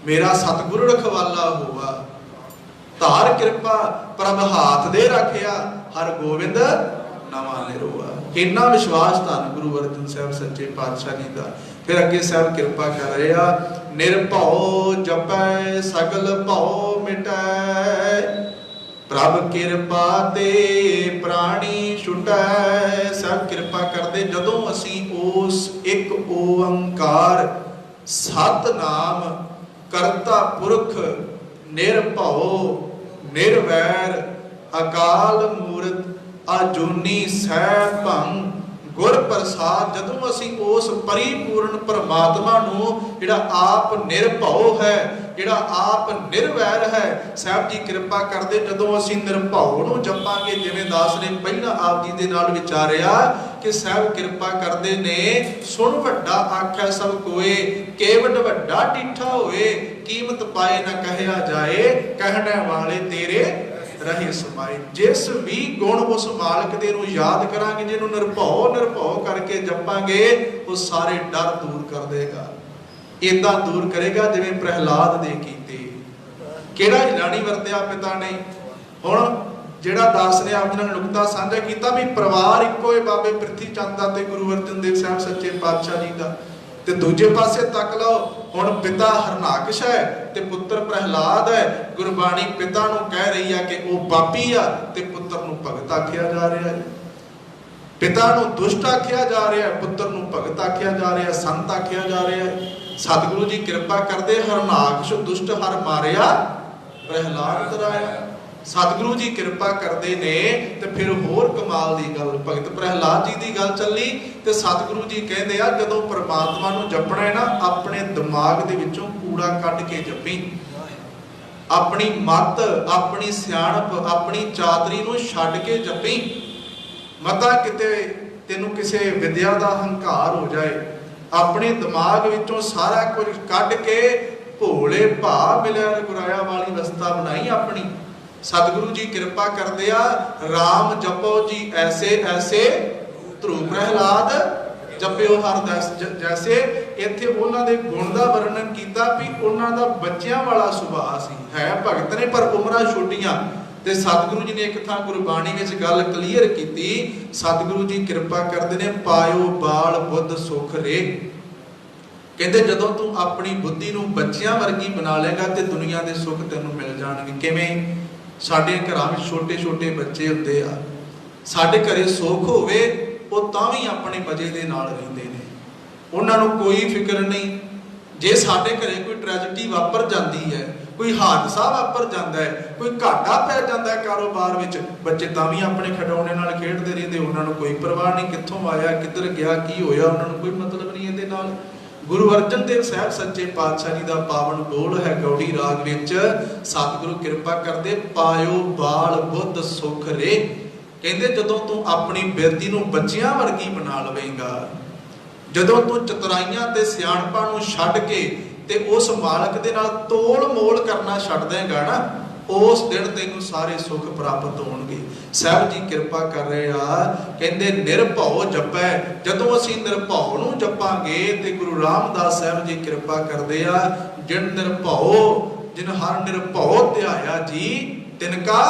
मेरा सतगुरु रखवाला होवा, धार कृपा प्रभ हाथ दे रखिया, हर गोविंद नवा निरोआ। इन्ना विश्वास धन गुरु अर्जन साहब सच्चे पातशाह जी का। फिर अगे साहब कृपा कर रहे आ, निर्भौ जपै सगल भौ मिटै, प्रभ कृपा ते प्राणी छुटै। साहब कृपा करदे जदों असी उस एक ओंकार सतनाम करता पुरख निर्भौ निर्वैर अकाल मूरत अजूनी सैभं गुर प्रसाद, जदों असी उस परिपूर्ण परमात्मा नूं जिहड़ा आप निर्भौ है, जिहड़ा आप निर्वैर है, साहब जी कृपा करदे जदों असी निर्भौ नूं जपांगे, जिवें दास ने पहला आप जी दे नाल विचारिया कि साहब कृपा करदे ने, सुन वड्डा आख्या सब कोय, केवट वड्डा डिठा होए, कीमत पाए न कहया जाए, कहने वाले तेरे रहे समाए। जिस भी गुण उस मालक दे नूं याद करांगे, जिन्हों निर्भौ निर्भौ करके जपांगे, वो सारे डर दूर कर देगा। इदा दूर करेगा जिवें प्रहलाद दे कीते। किहड़ा हिलानी वरतिया पिता ने। हुण जिहड़ा दास ने आप जी नाल नुकता साझा कीता भी परिवार इक्को है, बाबे प्रिथी चंद दा ते गुरु अर्जन देव साहब सच्चे पातशाह जी दा। ते दूजे पासे तक लो, हुण पिता हरनाकश है ते पुत्र प्रहलाद है। गुरबाणी पिता नूं कह रही है कि वह पापी आ, ते पुत्र नूं भगत आख्या जा रहा है। पिता नूं दुष्ट आख्या जा रहा है, पुत्र नूं भगत आख्या जा रहा है, संत आख्या जा रहा है। सतगुरु जी कृपा करदे, हरनाकश दुष्ट हर मारिया, प्रहलाद तराया। सतगुरु जी कृपा करते ने। तो फिर होर कमाल की गल, भगत प्रहलाद जी की गल चली तो सतगुरु जी कहते आ, जदों परमात्मा नूं जपना है ना, अपने दिमाग दे विचों कूड़ा कढ के जपी। अपनी मत, अपनी सियाणप, अपनी चातरी नूं छड्ड के जपी। मता किते तेनों किसी विद्या का हंकार हो जाए, अपने दिमाग विचों सारा कुछ कढ के भोले भा मिलिया रघुराया वाली अवस्था बनाई अपनी। सतगुरु जी कृपा करदे आ, राम जपो जी ऐसे ऐसे, ध्रुव प्रहलाद जपियो हर दस। जैसे इत्थे उन्हां दे गुण दा वर्णन कीता भी उन्हां दा बच्चियां वाला सुभाਅ सी, है भगत ने पर उमरां छोटियां। ते सतगुरु जी ने एक थां गुरबाणी विच गल क्लीयर कीती। सतगुरु जी कृपा करदे ने, पायो बाल बुद्ध सुख रे। कहते जदों तू अपनी बुद्धि नूं बच्चियां वर्गी बना लेगा ते दुनिया दे सुख तैनूं मिल जाणगे। किवें? साडे घरां विच छोटे छोटे बच्चे हुंदे आ, साडे घरे सुख होवे वो तां भी अपने मजे दे नाल रहिंदे ने, उन्हां नूं कोई फिक्र नहीं। जे साडे घरे कोई ट्रैजेडी वापर जाती है, कोई हादसा वापर जाता है, कोई घाटा पै जाता है कारोबार विच, बच्चे तां भी अपने खिडौने नाल खेडदे रहिंदे, उन्हां नूं कोई परवाह नहीं कित्थों आया किधर गया की होया, उन्हां नूं कोई मतलब नहीं इहदे नाल। गुरु अर्जन देव साहब सच्चे पातशाह जी का पावन बोल है गौड़ी राग विच, सतगुरु कृपा करदे, पायो बाल बुद्ध सुख रे। कहते जदों तू अपनी बिरती नूं बच्चियां वर्गी बना लवेगा, जदों तू चतुराइयां ते सियाणपां नूं छड्ड के ते उस मालक दे नाल तोल मोल करना छड्ड देगा ना, उस दिन तेनू सारे सुख प्राप्त होणगे। साहब जी कृपा कर रहे आ, कहते निर्भौ जपै। जदों असीं निर्भौ नूं जपांगे ते गुरु रामदास साहब जी कृपा करदे आ, जिन निर्भौ जिन हर निर्भौ ध्याया जी तिनका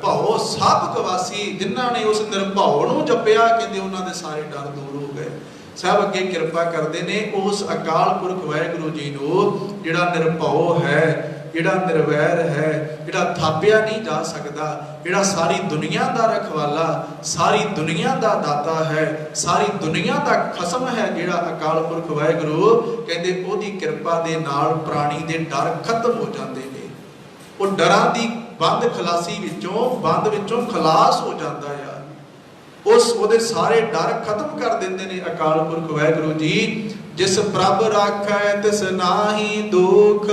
भौ सब गवासी। जिन्हां ने उस निर्भौ नूं जपिया कहते उन्हां दे सारे डर दूर हो गए। साहब अगे कृपा करते ने, उस अकाल पुरख वाहिगुरू जी नूं जिहड़ा निर्भौ है, जिहड़ा निर्वैर है, जिहड़ा थापिया नहीं जा सकता, जिहड़ा सारी दुनिया का रखवाला, सारी दुनिया का दाता है, सारी दुनिया का खसम है, जिहड़ा अकाल पुरख वाहिगुरू कहते ओदी कृपा दे नाल प्राणी दे डर खत्म हो जाते हैं। वो डरां दी बंद खलासी विचों खलास हो जाता है। उस ओदे सारे डर खत्म कर देंदे ने अकाल पुरख वाहिगुरू जी। जिस प्रभ राखै तिस नाहि दुख,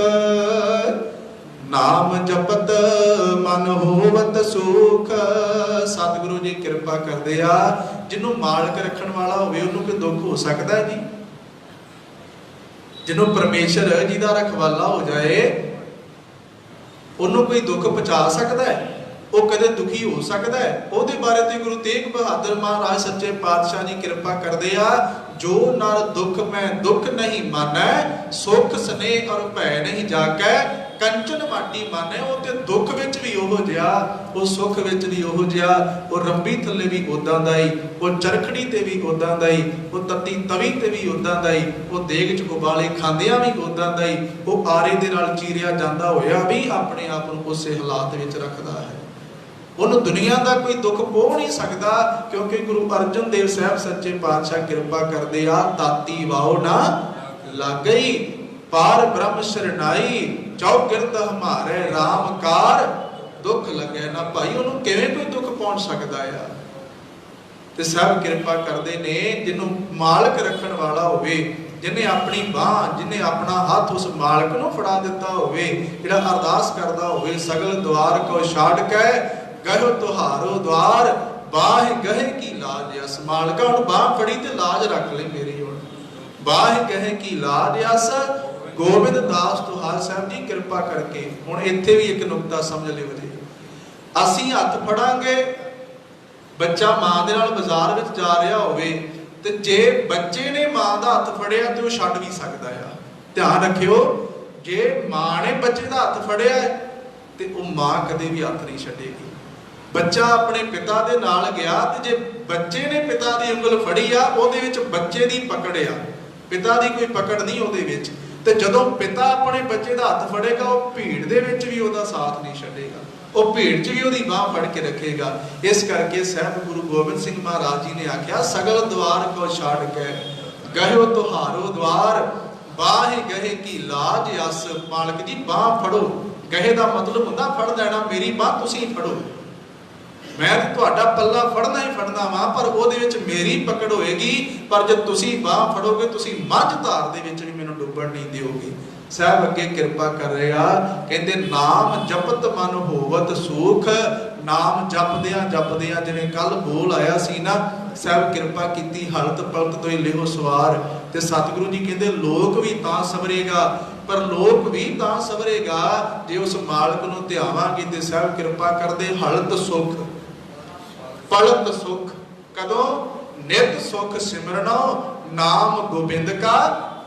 नाम जपत मन होवत सुख। सतगुरु जी कृपा करदे आ, जिन्हों मालक रखण वाला होवे उन्होंने कोई दुख हो सकता है जी? जिन्हों परमेश्वर जी का रखवाला हो जाए उन्होंने कोई दुख पहुँचा सकता है? वो कदे दुखी हो सकता है? ਉਹਦੇ बारे तो गुरु तेग बहादुर महाराज सच्चे पातशाह जी कृपा करते आ, जो नर दुख मैं दुख नहीं मानै, सुख स्नेह और भय नहीं जाकै, कंचन माटी माने। वो तो दुख विच भी ओहो जिहा, वो सुख विच भी ओहो जिहा, वो रंबी थल्ले भी उदां दा ही, वो चरखड़ी ते भी उदां दा ही, वो तत्ती तवी ते भी उदां दा ही, वो देग च उबाले खांदियां भी उदां दा ही, वो आरे दे नाल चीरिया जांदा होया भी अपने आप नूं उसे हालात विच रखदा है। उन्होंने दुनिया का कोई दुख पोह नहीं सकता, क्योंकि गुरु अर्जन देव साहब सच्चे पातशाह कृपा करते आ, ताती वाओ ना लग गई, पार ब्रह्म शरणाई, चौगिरद हमारे राम कार, दुख लगे ना भाई। उन्होंने किवें कोई दुख पहुंच सकता है? ते साहब कृपा करते ने, जिन्हों मालक रखन वाला होवे, जिन्हें अपनी बांह, जिन्हें अपना हाथ उस मालक नूं फड़ा दिता होवे, जिहड़ा अरदास करदा होवे, सगल द्वार को छाड़ के गहो तुहारो द्वार, बाह गहे की लाज अस। मालका हुण बाह फड़ी ते लाज रख ले मेरी, हुण बाह गहे की लाज अस, गोबिंद दास तुहार। साहब जी कृपा करके हुण इत्थे भी एक नुकता समझ लिओ जी, असीं हत्थ फड़ांगे, बच्चा मां दे नाल बाजार विच जा रहा होवे, ते जे बच्चे ने मां दा हत्थ फड़िया ते ओह छड्ड भी सकदा आ। ध्यान रखियो, जे मां ने बच्चे दा हत्थ फड़िया ते ओह मां कदे भी हत्थ नहीं छड्डेगी। बच्चा अपने पिता दे नाल गया, ते जे बच्चे ने पिता दी उंगल फड़ी आ, ओहदे विच बच्चे दी पकड़ आ, पिता दी कोई पकड़ नहीं ओहदे विच। ते जदों पिता अपने बच्चे दा हत्थ फड़ेगा, ओह भीड़ दे विच भी ओहदा साथ नहीं छड्डेगा, ओह भीड़ च भी ओहदी बांह फड़ के रखेगा। इस करके साहब गुरु गोबिंद सिंह महाराज जी ने आख्या, सगल द्वार को छाड़ के गहो तुहारो द्वार, बाह गहे की लाज अस। मालक जी बांह फड़ो, गहे दा मतलब हुंदा फड़ लेना, मेरी बांह तुसीं फड़ो, मैं तुहाडा पल्ला फड़ना ही फड़ना वा, पर ओहदे विच मेरी पकड़ होएगी। पर जब तुसीं बांह फड़ोगे, तुसीं मझ धार दे विच भी मैनूं डुੱਬਣ नहीं दिओगे। साहब अगे कृपा कर रहे आ, कहते नाम जपत मन होवत सुख। नाम जपदियां जपदियां, जिवें कल बोल आया सी ना, साहब कृपा कीती हलत पलत तो ही लिहो सवार। ते सतगुरु जी कहते लोक भी तां सवरेगा, पर लोक भी तां सवरेगा जे उस मालक नूं ध्यावांगे। ते साहब कृपा करदे हलत सुख पलत सुख, कदों नित सुख सिमरनो, नाम गोबिंद का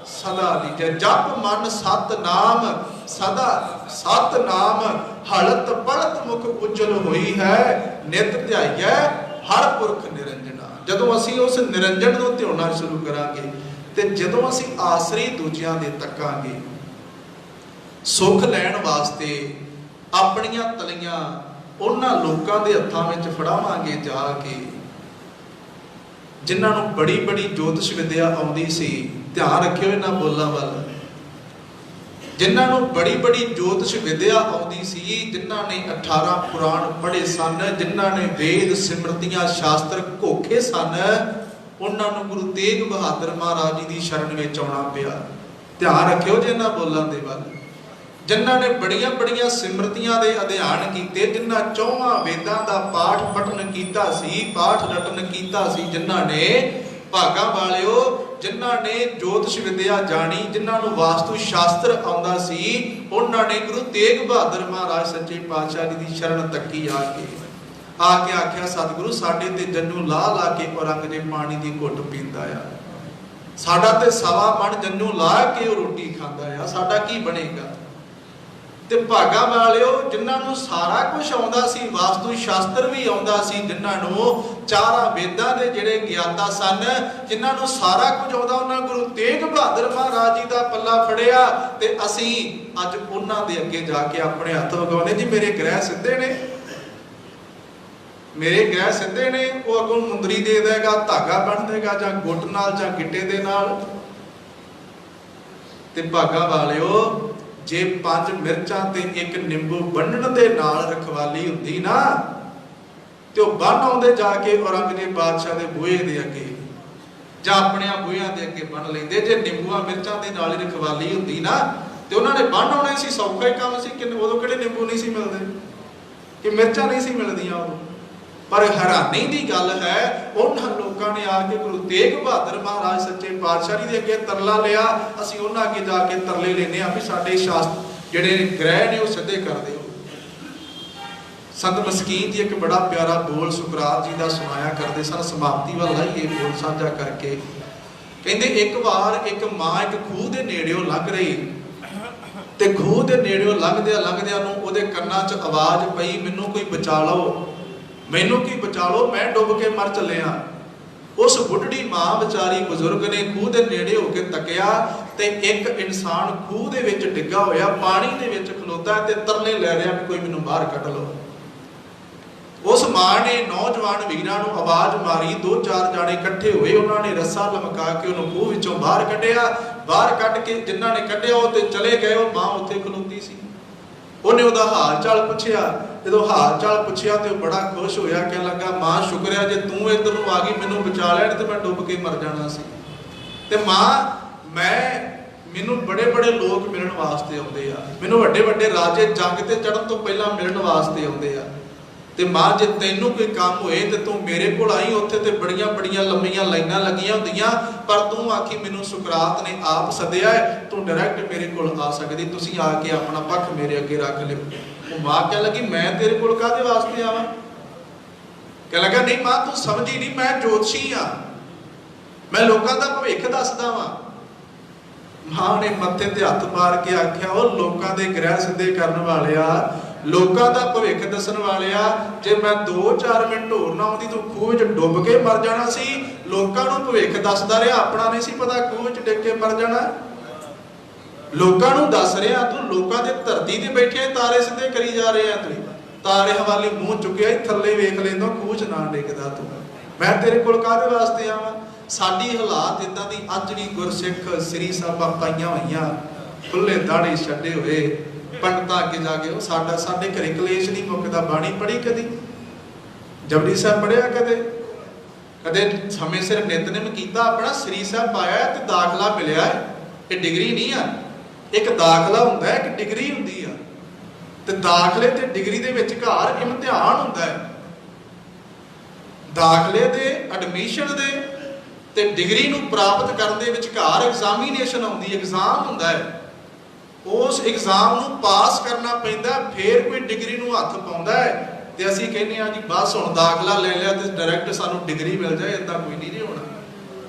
सदा लीजे। जप मन सत नाम, सदा सत नाम, हलत पलत मुख उज्जल होई है, नित ध्याइए हर पुरख निरंजना। जदों असीं उस निरंजन नूं ध्याउणा शुरू करांगे, ते जदों असीं आसरे दूजियां दे तकांगे, सुख लैण वास्ते अपणियां तलियां उन्हां लोकां दे हत्थां विच फड़ावांगे जा के, जिन्हां नूं बड़ी बड़ी ज्योतिष विद्या आउंदी सी। ध्यान रखियो इन्हां बोलां वल, जिन्हां नूं बड़ी बड़ी ज्योतिष विद्या आउंदी सी, जिन्हां ने 18 पुराण पढ़े सन, जिन्हां ने वेद सिमरतियां शास्त्र घोखे सन, उन्हां नूं गुरु तेग बहादुर महाराज जी दी शरण विच आउणा पिया। ध्यान रखियो जे इन्हां बोलां दे वल, जिन्हां ने बड़ियां बड़ियां सिमरतियां दे अध्ययन कीते, जिन्हां 4 वेदां दा पाठ पठन कीता सी, पाठ रटन कीता सी, जिन्हां ने भागां वालिओ, जिन्हां ने ज्योतिष विद्या जानी, जिन्हां नूं वास्तु शास्त्र आउंदा सी, उन्हां ने गुरु तेग बहादुर महाराज सच्चे पातशाह जी दी शरण तक्की आके आख्या सतगुरु साडे ते जन्नू ला ला के औरंगजेब पानी दी घुट पींदा आ, साडा ते सवा मन जन्नू ला के रोटी खांदा आ, साडा की बनेगा। ते भागा वालिओ, जिन्हां नूं सारा कुछ आउंदा सी, वास्तु शास्त्र भी आउंदा सी, जिन्हां नूं 4 वेदां दे जिहड़े ज्ञाता सन, जिन्हां नूं सारा कुछ आउंदा, उन्हां गुरु तेग बहादुर महाराज जी दा पल्ला फड़िया। ते असीं अज उन्हां दे अगे जाके अपने हत्थ वगाउने, जी मेरे ग्रह सिद्धे ने, मेरे ग्रह सिद्धे ने। वो अगों मुंदरी दे देगा, धागा बन देगा, जां गुट नाल जां गिट्टे दे नाल। ते भागा वालिओ, जे 5 मिर्चां ते 1 निंबू बन्नण दे नाल रखवाली हुंदी ना, ते ओह बन आउंदे जाके औरंगजेब बादशाह दे बूहे दे अगे, जां अपने बूहियां दे अगे बन लैंदे। जे निंबूआं मिर्चां दे नाल ही रखवाली हुंदी ना, ते उन्हां ने बन आउणे सी, सौखा ही काम सी। कि उदों किहड़े निंबू नहीं सी मिलदे, कि मिर्चां नहीं सी मिलदियां उदों। पर हैरानी की गल है, उन्होंने लोगों ने आके गुरु तेग बहादुर महाराज सच्चे पातशाह जी के अगे तरला लिया। असीं उन्हां अगे जाके तरले लेने भी साडे शास्त्र जिहड़े ग्रह ने वो सिद्धे कर दिओ। संत मस्कीन जी एक बड़ा प्यारा बोल सुकरात जी का सुनाया करते सन, समाप्ति वाल आइए बोल साझा करके। ਕਹਿੰਦੇ ਇੱਕ ਵਾਰ ਇੱਕ ਮਾਂ ਇੱਕ ਖੂਹ ਦੇ ਨੇੜਿਓਂ ਲੰਘ ਰਹੀ, ਤੇ ਖੂਹ ਦੇ ਨੇੜਿਓਂ ਲੰਘਦਿਆਂ ਨੂੰ ਉਹਦੇ ਕੰਨਾਂ 'ਚ ਆਵਾਜ਼ ਪਈ, ਮੈਨੂੰ ਕੋਈ ਬਚਾ ਲਓ, ਮੈਨੂੰ ਕੀ ਬਚਾ ਲਓ, ਮੈਂ ਡੁੱਬ ਕੇ ਮਰ ਚੱਲਿਆ। ਉਸ ਬੁੱਢੜੀ ਮਾਂ ਵਿਚਾਰੀ ਬਜ਼ੁਰਗ ਨੇ ਖੂਹ ਦੇ ਨੇੜੇ ਹੋ ਕੇ ਤੱਕਿਆ ਤੇ ਇੱਕ ਇਨਸਾਨ ਖੂਹ ਦੇ ਵਿੱਚ ਡਿੱਗਾ ਹੋਇਆ ਪਾਣੀ ਦੇ ਵਿੱਚ ਖਲੋਤਾ ਤੇ ਤਰਲੇ ਲੈ ਰਿਹਾ ਵੀ ਕੋਈ ਮੈਨੂੰ ਬਾਹਰ ਕੱਢ ਲਓ। ਉਸ ਮਾਂ ਨੇ ਨੌਜਵਾਨ ਵੀਰਾਂ ਨੂੰ ਆਵਾਜ਼ ਮਾਰੀ, 2-4 ਜਾਣੇ ਇਕੱਠੇ ਹੋਏ, ਉਹਨਾਂ ਨੇ ਰੱਸਾ ਲਮਕਾ ਕੇ ਉਹਨੂੰ ਖੂਹ ਵਿੱਚੋਂ ਬਾਹਰ ਕੱਢਿਆ। ਬਾਹਰ ਕੱਢ ਕੇ ਜਿਨ੍ਹਾਂ ਨੇ ਕੱਢਿਆ ਉਹ ਤੇ ਚਲੇ ਗਏ, ਉਹ ਮਾਂ ਉੱਥੇ ਖਲੋਤੀ ਸੀ। ਉਹਨੇ ਉਹਦਾ ਹਾਲ ਚਾਲ ਪੁੱਛਿਆ, ਜਦੋਂ ਹਾਲ ਚਾਲ ਪੁੱਛਿਆ ਤੇ ਉਹ ਬੜਾ ਖੁਸ਼ ਹੋਇਆ, ਕਹਿਣ ਲੱਗਾ ਮਾਂ ਸ਼ੁਕਰ ਹੈ ਜੇ ਤੂੰ ਇੱਧਰ ਨੂੰ ਆ ਗਈ, ਮੈਨੂੰ ਬਚਾ ਲਿਆ ਤੇ ਮੈਂ ਡੁੱਬ ਕੇ ਮਰ ਜਾਣਾ ਸੀ। ਤੇ ਮਾਂ ਮੈਨੂੰ ਬੜੇ ਲੋਕ ਮਿਲਣ ਵਾਸਤੇ ਆਉਂਦੇ ਆ, ਮੈਨੂੰ ਵੱਡੇ ਰਾਜੇ ਜੰਗ ਤੇ ਚੜ੍ਹਨ ਤੋਂ ਪਹਿਲਾਂ ਮਿਲਣ ਵਾਸਤੇ ਆਉਂਦੇ ਆ, ਤੇ ਮਾਂ ਜੇ ਤੈਨੂੰ ਕੋਈ ਕੰਮ ਹੋਏ ਤੇ ਤੂੰ ਮੇਰੇ ਕੋਲ ਆਈ। ਉੱਥੇ ਤੇ ਬੜੀਆਂ ਲੰਮੀਆਂ ਲਾਈਨਾਂ ਲੱਗੀਆਂ ਹੁੰਦੀਆਂ, ਪਰ ਤੂੰ ਆਖੀ ਮੈਨੂੰ ਸੁਕਰਾਤ ਨੇ ਆਪ ਸੱਦਿਆ, ਤੂੰ ਡਾਇਰੈਕਟ ਮੇਰੇ ਕੋਲ ਆ ਸਕਦੀ, ਤੁਸੀਂ ਆ ਕੇ ਆਪਣਾ ਪੱਖ ਮੇਰੇ ਅੱਗੇ ਰੱਖ ਲਿਓ। ਉਹ ਮਾਂ ਕਹਿ ਲੱਗੀ ਮੈਂ ਤੇਰੇ ਕੋਲ ਕਾਹਦੇ ਵਾਸਤੇ ਆਵਾਂ? ਕਹਿ ਲੱਗਾ ਨਹੀਂ ਮਾਂ ਤੂੰ ਸਮਝੀ ਨਹੀਂ, ਮੈਂ ਜੋਤਸ਼ੀ ਆ, ਮੈਂ ਲੋਕਾਂ ਦਾ ਭਵਿੱਖ ਦੱਸਦਾ ਵਾਂ। ਮਾਂ ਨੇ ਮੱਥੇ ਤੇ ਹੱਥ ਮਾਰ ਕੇ ਆਖਿਆ, ਉਹ ਲੋਕਾਂ ਦੇ ਗ੍ਰਹਿ ਸਿੱਧੇ ਕਰਨ ਵਾਲਿਆ, ਲੋਕਾਂ ਦਾ ਭਵਿੱਖ ਦੱਸਣ ਵਾਲਿਆ, ਜੇ ਮੈਂ 2-4 ਮਿੰਟ ਹੋਰ ਨਾ ਆਉਂਦੀ ਤੂੰ ਖੂਹ ਵਿੱਚ ਡੁੱਬ ਕੇ ਮਰ ਜਾਣਾ ਸੀ। ਲੋਕਾਂ ਨੂੰ ਭਵਿੱਖ ਦੱਸਦਾ ਰਿਹਾ, ਆਪਣਾ ਨਹੀਂ ਸੀ ਪਤਾ ਖੂਹ ਵਿੱਚ ਡਿੱਗ ਕੇ ਮਰ ਜਾਣਾ। ਲੋਕਾਂ ਨੂੰ ਦੱਸ ਰਿਹਾ ਤੂੰ, ਲੋਕਾਂ ਦੇ ਧਰਤੀ ਤੇ ਬੈਠੇ ਤਾਰੇ ਸਿੱਧੇ ਕਰੀ ਜਾ ਰਹੇ ਆ, ਤੂੰ ਤਾਰੇ ਹਵਾਲੇ ਮੂੰਹ ਚੁੱਕਿਆ, ਥੱਲੇ ਵੇਖ ਲੈਂਦਾ ਖੂਹ 'ਚ ਨਾ ਡਿੱਗਦਾ ਤੂੰ, ਮੈਂ ਤੇਰੇ ਕੋਲ ਕਾਹਦੇ ਵਾਸਤੇ ਆਵਾਂ? ਸਾਡੀ ਹਾਲਾਤ ਇਦਾਂ ਦੀ, ਅੱਜ ਵੀ ਗੁਰਸਿੱਖ ਸ੍ਰੀ ਸਾਹਿਬਾਂ ਪਾਈਆਂ ਹੋਈਆਂ, ਖੁੱਲੇ ਦਾੜੇ ਛੱਡੇ ਹੋਏ, ਪੰਡਤਾਂ ਅੱਗੇ ਜਾ ਕੇ ਉਹ ਸਾਡੇ ਘਰੇ ਕਲੇਸ਼ ਨਹੀਂ ਮੁੱਕਦਾ। ਬਾਣੀ ਪੜ੍ਹੀ ਕਦੀ? ਜਪਜੀ ਸਾਹਿਬ ਪੜ੍ਹਿਆ ਕਦੇ ਸਮੇਂ ਸਿਰ ਨਿਤਨੇਮ ਕੀਤਾ, ਆਪਣਾ ਸ੍ਰੀ ਸਾਹਿਬ ਪਾਇਆ ਤੇ ਦਾਖਲਾ ਮਿਲਿਆ। ਇਹ ਡਿਗਰੀ ਨਹੀਂ ਆ, ਇੱਕ ਦਾਖਲਾ ਹੁੰਦਾ ਹੈ, ਇੱਕ ਡਿਗਰੀ ਹੁੰਦੀ ਆ, ਤੇ ਦਾਖਲੇ ਤੇ ਡਿਗਰੀ ਦੇ ਵਿਚਕਾਰ ਇਮਤਿਹਾਨ ਹੁੰਦਾ ਹੈ। ਦਾਖਲੇ ਦੇ ਐਡਮਿਸ਼ਨ ਦੇ ਤੇ ਡਿਗਰੀ ਨੂੰ ਪ੍ਰਾਪਤ ਕਰਨ ਦੇ ਵਿਚਕਾਰ ਐਗਜ਼ਾਮੀਨੇਸ਼ਨ ਆਉਂਦੀ, ਐਗਜ਼ਾਮ ਹੁੰਦਾ ਹੈ। ਉਸ ਐਗਜ਼ਾਮ ਨੂੰ ਪਾਸ ਕਰਨਾ ਪੈਂਦਾ, ਫੇਰ ਕੋਈ ਡਿਗਰੀ ਨੂੰ ਹੱਥ ਪਾਉਂਦਾ ਹੈ। ਤੇ ਅਸੀਂ ਕਹਿੰਦੇ ਹਾਂ ਜੀ ਬਸ ਹੁਣ ਦਾਖਲਾ ਲੈ ਲਿਆ ਤੇ ਡਾਇਰੈਕਟ ਸਾਨੂੰ ਡਿਗਰੀ ਮਿਲ ਜਾਏ, ਏਦਾਂ ਕੋਈ ਨਹੀਂ ਹੋਣਾ।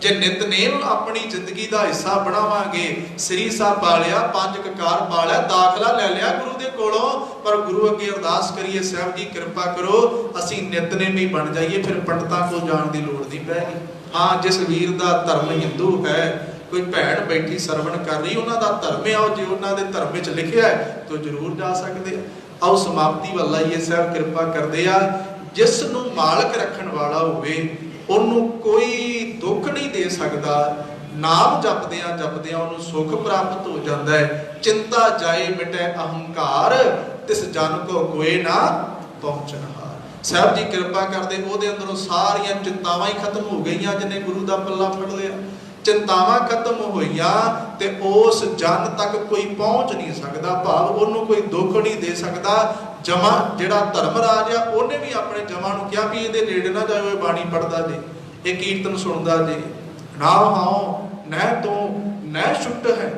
ਜੇ ਨਿਤਨੇਮ ਆਪਣੀ ਜ਼ਿੰਦਗੀ ਦਾ ਹਿੱਸਾ ਬਣਾਵਾਂਗੇ, ਸ੍ਰੀ ਸਾਹਿਬ ਪਾਲਿਆ, 5 ਕਕਾਰ ਪਾਲਿਆ, ਦਾਖਲਾ ਲੈ ਲਿਆ ਗੁਰੂ ਦੇ ਕੋਲੋਂ, ਪਰ ਗੁਰੂ ਅੱਗੇ ਅਰਦਾਸ ਕਰੀਏ ਸਾਹਿਬ ਜੀ ਕਿਰਪਾ ਕਰੋ ਅਸੀਂ ਨਿਤਨੇਮੀ ਬਣ ਜਾਈਏ, ਫਿਰ ਪੰਡਤਾਂ ਕੋਲ ਜਾਣ ਦੀ ਲੋੜ ਨਹੀਂ ਪੈਗੀ। ਹਾਂ, ਜਿਸ ਵੀਰ ਦਾ ਧਰਮ ਹਿੰਦੂ ਹੈ, ਕੋਈ ਭੈਣ ਬੈਠੀ ਸਰਵਣ ਕਰ ਰਹੀ, ਉਹਨਾਂ ਦਾ ਧਰਮ ਹੈ, ਉਹ ਜੇ ਉਹਨਾਂ ਦੇ ਧਰਮ ਵਿੱਚ ਲਿਖਿਆ ਹੈ ਤਾਂ ਜ਼ਰੂਰ ਜਾ ਸਕਦੇ ਆ। ਆਓ ਸਮਾਪਤੀ ਵੱਲ ਆਈਏ। ਸਾਹਿਬ ਕਿਰਪਾ ਕਰਦੇ ਆ, ਜਿਸ ਨੂੰ ਮਾਲਕ ਰੱਖਣ ਵਾਲਾ ਹੋਵੇ ਉਹਨੂੰ ਕੋਈ ਦੁੱਖ ਨਹੀਂ ਦੇ ਸਕਦਾ। ਨਾਮ ਜਪਦਿਆਂ ਉਹਨੂੰ ਸੁੱਖ ਪ੍ਰਾਪਤ ਹੋ ਜਾਂਦਾ ਹੈ। ਚਿੰਤਾ ਜਾਏ ਮਿਟੇ ਅਹੰਕਾਰ, ਤਿਸ ਜਨ ਕੋ ਕੋਏ ਨਾ ਪਹੁੰਚਨਹਾਰ। ਸਾਹਿਬ ਜੀ ਕਿਰਪਾ ਕਰਦੇ, ਉਹਦੇ ਅੰਦਰੋਂ ਸਾਰੀਆਂ ਚਿੰਤਾਵਾਂ ਹੀ ਖਤਮ ਹੋ ਗਈਆਂ ਜਿਹਨੇ ਗੁਰੂ ਦਾ ਪੱਲਾ ਫੜ ਲਿਆ। ਚਿੰਤਾਵਾਂ ਖਤਮ ਹੋਈਆਂ ਤੇ ਉਸ ਜਨ ਤੱਕ ਕੋਈ ਪਹੁੰਚ ਨਹੀਂ ਸਕਦਾ, ਭਾਵ ਉਹਨੂੰ ਕੋਈ ਦੁੱਖ ਨਹੀਂ ਦੇ ਸਕਦਾ। ਜਮਾ ਜਿਹੜਾ ਧਰਮਰਾਜ ਆ, ਉਹਨੇ ਵੀ ਆਪਣੇ ਜਮਾ ਨੂੰ ਕਿਹਾ ਵੀ ਇਹਦੇ ਨੇੜੇ ਨਾ ਜਾਇਓ, ਇਹ ਬਾਣੀ ਪੜਦਾ ਜੇ, ਇਹ ਕੀਰਤਨ ਸੁਣਦਾ ਜੇ। ਨਾ ਹਾਉ ਨਹਿ ਤੂੰ ਨਹਿ ਛੁੱਟ ਹੈ,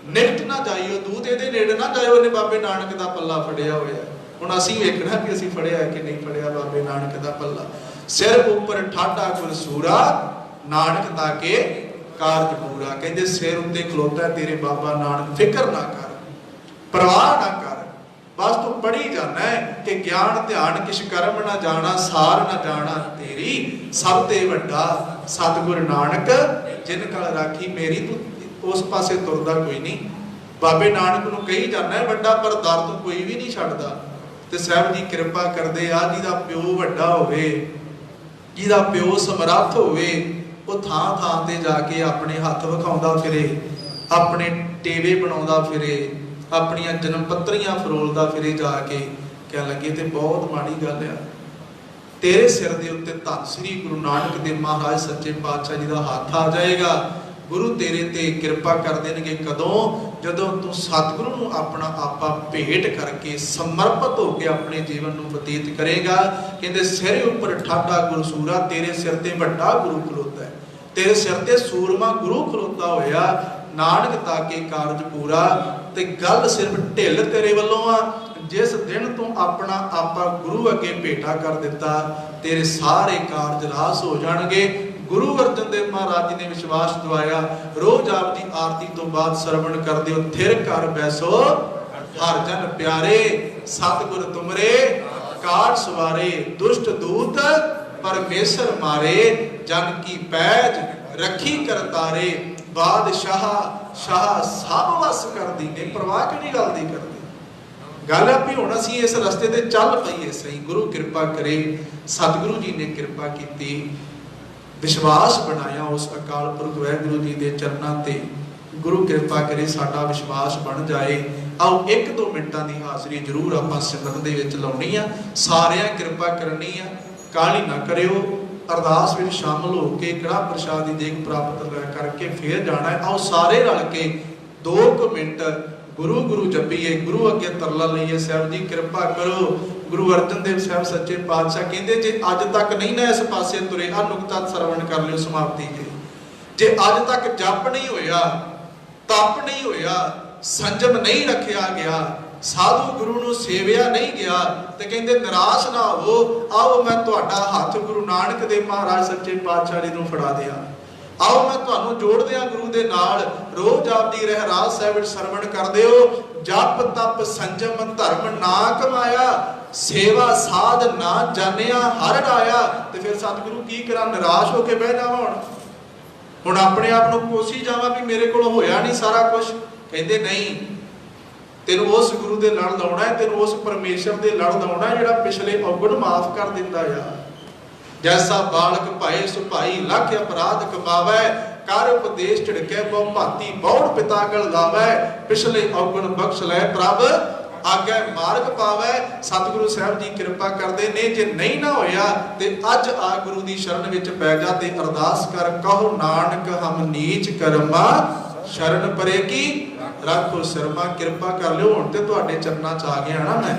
ਨਿਕਟ ਨਾ ਜਾਈਓ ਦੂਤ, ਇਹਦੇ ਨੇੜੇ ਨਾ ਜਾਇਓ, ਇਹਨੇ ਬਾਬੇ ਨਾਨਕ ਦਾ ਪੱਲਾ ਫੜਿਆ ਹੋਇਆ। ਹੁਣ ਅਸੀਂ ਵੇਖਣਾ ਕਿ ਅਸੀਂ ਫੜਿਆ ਕਿ ਨਹੀਂ ਫੜਿਆ ਬਾਬੇ ਨਾਨਕ ਦਾ ਪੱਲਾ। ਸਿਰ ਉੱਪਰ ਠਾਡਾ ਗੁਰਸੂਰਾ, ਨਾਨਕ ਦਾ ਕੇ ਕਾਰਜ ਪੂਰਾ। ਕਹਿੰਦੇ ਸਿਰ ਉੱਤੇ ਖਲੋਤਾ ਤੇਰੇ ਬਾਬਾ ਨਾਨਕ, ਫਿਕਰ ਨਾ ਕਰ, ਪਰਵਾਹ ਨਾ ਕਰ, ਬਸ ਤੂੰ ਪੜ੍ਹੀ ਜਾਣਾ ਹੈ ਕਿ ਗਿਆਨ ਧਿਆਨ ਕਿਛ ਕਰਮ ਨਾ ਜਾਣਾ, ਸਾਰ ਨਾ ਜਾਣਾ ਤੇਰੀ, ਸਭ ਤੇ ਵੱਡਾ ਸਤਿਗੁਰ ਨਾਨਕ ਜਿਨ ਕਲ ਰਾਖੀ ਮੇਰੀ। ਤੂੰ ਉਸ ਪਾਸੇ ਤੁਰਦਾ ਕੋਈ ਨਹੀਂ, ਬਾਬੇ ਨਾਨਕ ਨੂੰ ਕਹੀ ਜਾਣਾ ਵੱਡਾ, ਪਰ ਦਰ ਤੋਂ ਕੋਈ ਵੀ ਨਹੀਂ ਛੱਡਦਾ। ਤੇ ਸਾਹਿਬ ਜੀ ਕਿਰਪਾ ਕਰਦੇ ਆ, ਜਿਹਦਾ ਪਿਓ ਵੱਡਾ ਹੋਵੇ, ਜਿਹਦਾ ਪਿਓ ਸਮਰੱਥ ਹੋਵੇ, ਉਹ ਥਾਂ ਥਾਂ ਤੇ ਜਾ ਕੇ ਆਪਣੇ ਹੱਥ ਵਿਖਾਉਂਦਾ ਫਿਰੇ, ਆਪਣੇ ਟੇਵੇ ਬਣਾਉਂਦਾ ਫਿਰੇ, ਆਪਣੀਆਂ ਜਨਮ ਪੱਤਰੀਆਂ ਫਰੋਲਦਾ ਫਿਰੇ, ਜਾ ਕੇ ਕਹਿਣ ਲੱਗੇ ਤੇ ਬਹੁਤ ਮਾੜੀ ਗੱਲ ਆ। ਤੇਰੇ ਸਿਰ ਦੇ ਉੱਤੇ ਧੰਨ ਸ੍ਰੀ ਗੁਰੂ ਨਾਨਕ ਦੇਵ ਮਹਾਰਾਜ ਸੱਚੇ ਪਾਤਸ਼ਾਹ ਜੀ ਦਾ ਹੱਥ ਆ ਜਾਏਗਾ। ਗੁਰੂ ਤੇਰੇ ਤੇ ਕਿਰਪਾ ਕਰ ਦੇਣਗੇ ਕਦੋਂ? ਜਦੋਂ ਤੂੰ ਸਤਿਗੁਰੂ ਨੂੰ ਆਪਣਾ ਆਪਾ ਭੇਟ ਕਰਕੇ ਸਮਰਪਿਤ ਹੋ ਕੇ ਆਪਣੇ ਜੀਵਨ ਨੂੰ ਬਤੀਤ ਕਰੇਗਾ। ਕਹਿੰਦੇ ਸਿਰ ਉੱਪਰ ਠਾਡਾ ਗੁਰਸੂਰਾ, ਤੇਰੇ ਸਿਰ ਤੇ ਵੱਡਾ ਗੁਰੂ ਖਲੋਤਾ ਹੈ, ਤੇਰੇ ਸਿਰ ਤੇ ਸੂਰਮਾ ਗੁਰੂ ਖਲੋਤਾ ਹੋਇਆ, ਨਾਨਕ ਤਾਕੇ ਕਾਰਜ ਪੂਰਾ। ਤੇ ਗੱਲ ਸਿਰਫ ਢਿੱਲ ਤੇਰੇ ਵੱਲੋਂ ਆ। ਜਿਸ ਦਿਨ ਤੂੰ ਆਪਣਾ ਆਪਾ ਗੁਰੂ ਅੱਗੇ ਭੇਟਾ ਕਰ ਦਿੱਤਾ, ਤੇਰੇ ਸਾਰੇ ਕਾਰਜ ਰਾਸ ਹੋ ਜਾਣਗੇ। गुरु अर्जन देव महाराज जी ने विश्वास दवाया, रोज आप जी आरती तो बाद श्रवण कर दियो, थिर कर बैसो हर जन प्यारे, सतगुर तुमरे काट सवारे, दुष्ट दूत परमेश्वर मारे, जन की पैज रखी करतारे, बादशाह शाह सब वस कर दी। ने परवाह किहड़ी गल दी करदी, गल है भी हुण असीं इस रस्ते ते चल पईए सही। गुरु कृपा करे, सतगुरु जी ने कृपा की, विश्वास बनाया उस अकाल पुरख वाहिगुरू जी के चरणों ते। गुरु कृपा करे साडा विश्वास बन जाए। आओ 1-2 मिनटां दी हाज़री जरूर आपां सिमरन दे विच लाउणी आ, सारियां कृपा करनी आ, काहली ना करियो। अरदास विच शामिल हो के कड़ा प्रसाद की देख प्राप्त करके फिर जाना है। आओ सारे रल के 2 मिनट गुरु गुरु जपीए, गुरु अगे तरला लईए, साहब जी कृपा करो। गुरु अर्जन देव साहब सच्चे पातशाह कहते जे अज तक नहीं ना इस पासे तुरे, आ नुकता श्रवण कर लियो समाप्ति जे अज तक जप नहीं होया, तप नहीं होया, संजम नहीं रखिया गया, साधु गुरु नूं सेविया नहीं गया, तो कहते निराश ना हो। आओ मैं तुहाडा हथ गुरु नानक देव महाराज सच्चे पातशाह जी नूं फड़ा दिया। आओ मैं तुहानूं जोड़ दिया गुरु दे नाल। रोज आप दी रहरास साहिब विच सरवण करदे हो, जप तप संजम धर्म ना कमाया, सेवा साध ना जानिया हर डाया। तो फिर सतगुरु की करा, निराश होके बह जावां हुण अपने आप नूं कोसी जावां भी मेरे कोल होया नहीं सारा कुछ। कहते नहीं, तेनू उस गुरु दे लड़ लाउणा है, तेनू उस परमेश्वर दे लड़ लाउणा है जिहड़ा पिछले अवगुण माफ कर दिंदा आ। जैसा बालक भाए सुभाई लख अपराध कमावै, कर उपदेश झिड़कै बहु भांति बहुड़ पिता गल लावै, पिछले अवगुण बख्श लै प्रभ आगे मार्ग पावै। सतगुरु साहब जी कृपा करते ने, जे नहीं ना होया ते अज आ गुरु दी शरण विच पै जा ते अरदास कर, कहो नानक हम नीच कर्मा शरण परे की रखो शर्मा। कृपा कर लियो, हुण ते तुहाडे चरनां च आ गया ना मैं।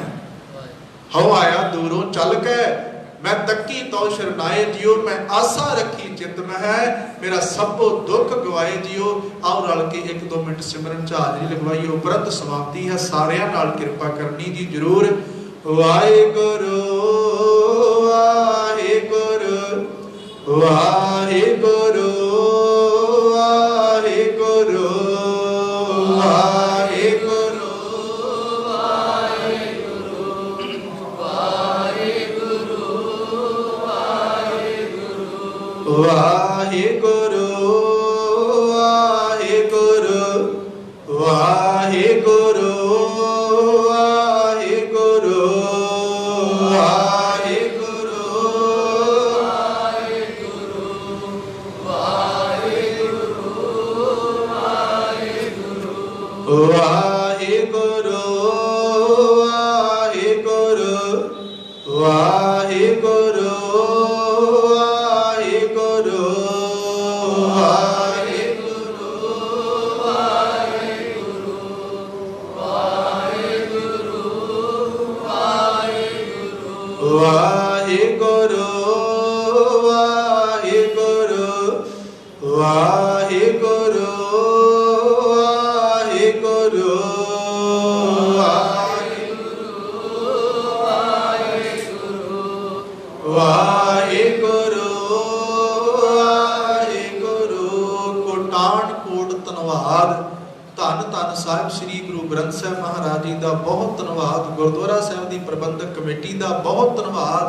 हो आया दूरों चल के, मैं तकी तो शरनाए जियो, मैं आशा रखी चित में है, मेरा सबो दुख गवाए जियो। आओ रल के 1-2 मिनट सिमरन च हाजरी लगवाइए, उपरंत समाप्ति है। सारियां नाल कृपा करनी जी जरूर। वाहिगुरू वाहिगुरू वाहिगुरू वाहिगुरू वाहिगुरू वाहिगुरू वाहिगुरू वाहिगुरू वाहिगुरू वाहिगुरू वाहिगुरू वाहिगुरू वाहिगुरू वाहिगुरू वाहिगुरू वाहिगुरू वाहिगुरू वाहिगुरू वाहिगुरू। कोटान कोट धन्नवाद। धन धन साहिब श्री गुरु ग्रंथ साहिब महाराज जी का बहुत धन्नवाद। गुरुद्वारा साहिब की प्रबंधक कमेटी का बहुत धन्नवाद।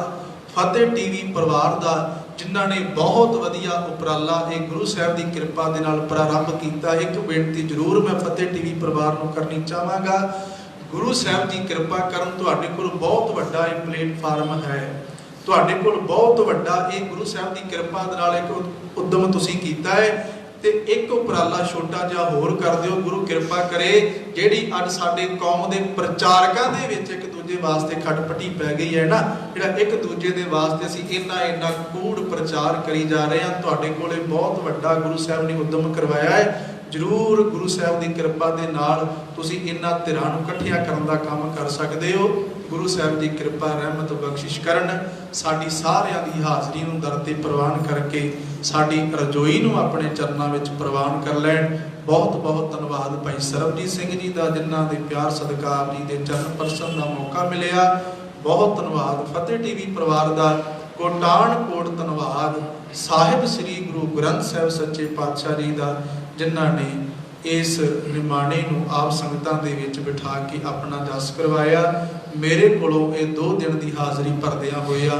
फतेह टीवी परिवार का जिन्हों ने बहुत वधिया उपराला एक गुरु साहिब की कृपा के नाल प्रारंभ किया। एक बेनती जरूर मैं फतेह टीवी परिवार को करनी चाहांगा, गुरु साहिब की कृपा करन तुहाडे कोल बहुत वड्डा एक प्लेटफार्म है, तुहाडे कोल बहुत वड्डा एक गुरु साहिब की कृपा दे नाल एक उद्यम तुसीं कीता है। ते एक उपराला छोटा जिहा होर कर दिओ, गुरु कृपा करे जिहड़ी अज साडे कौम दे प्रचारकां दे विच एक दूजे वास्ते खटपटी पै गई है ना, जिहड़ा एक दूजे दे वास्ते असीं इन्ना कूड़ प्रचार करी जा रहे हैं। तुहाडे कोले बहुत वड्डा गुरु साहिब ने उद्यम करवाया है। जरूर गुरु साहिब की कृपा दे नाल तुसीं इन्हां धिरां नूं इकट्ठियां करन दा काम कर सकदे हो। गुरु साहिब की कृपा रहमत बख्शिश करन, साडी सारियां दी हाज़री नूं दर ते प्रवान करके साडी रजोई नूं अपने चरनां विच प्रवान कर लैण। बहुत बहुत धन्नवाद भाई सरबजीत सिंह जी का, जिन्हां दे प्यार सदका आप जी दे चरण परसन का मौका मिलिया। बहुत धन्नवाद फतेह टीवी परिवार का, कोटान कोट धन्नवाद। साहिब श्री गुरु ग्रंथ साहिब सच्चे पातशाह जी का, जिन्हों ने इस निमाणे नूं आप संगतां दे विच बिठा के अपना जस करवाया। मेरे कोलों ये 2 दिन की हाज़री भरदियां होया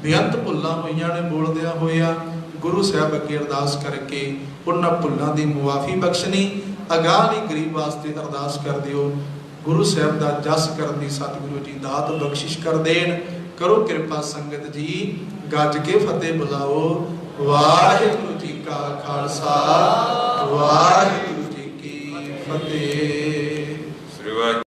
बेअंत भुल्लां होईयां ने बोलदियां होया गुरु साहब अगे अरदास करके उन्हां भुल्लां दी मुआफ़ी बख्शनी। अगाह नहीं गरीब वास्ते अरदास कर दिओ, गुरु साहब का जस करन दी सतगुरु जी दात बख्शिश कर देन। करो कृपा संगत जी, गज के फतेह बुलाओ। वाहिगुरू जी का खालसा, वाहिगुरू जी की फतेह।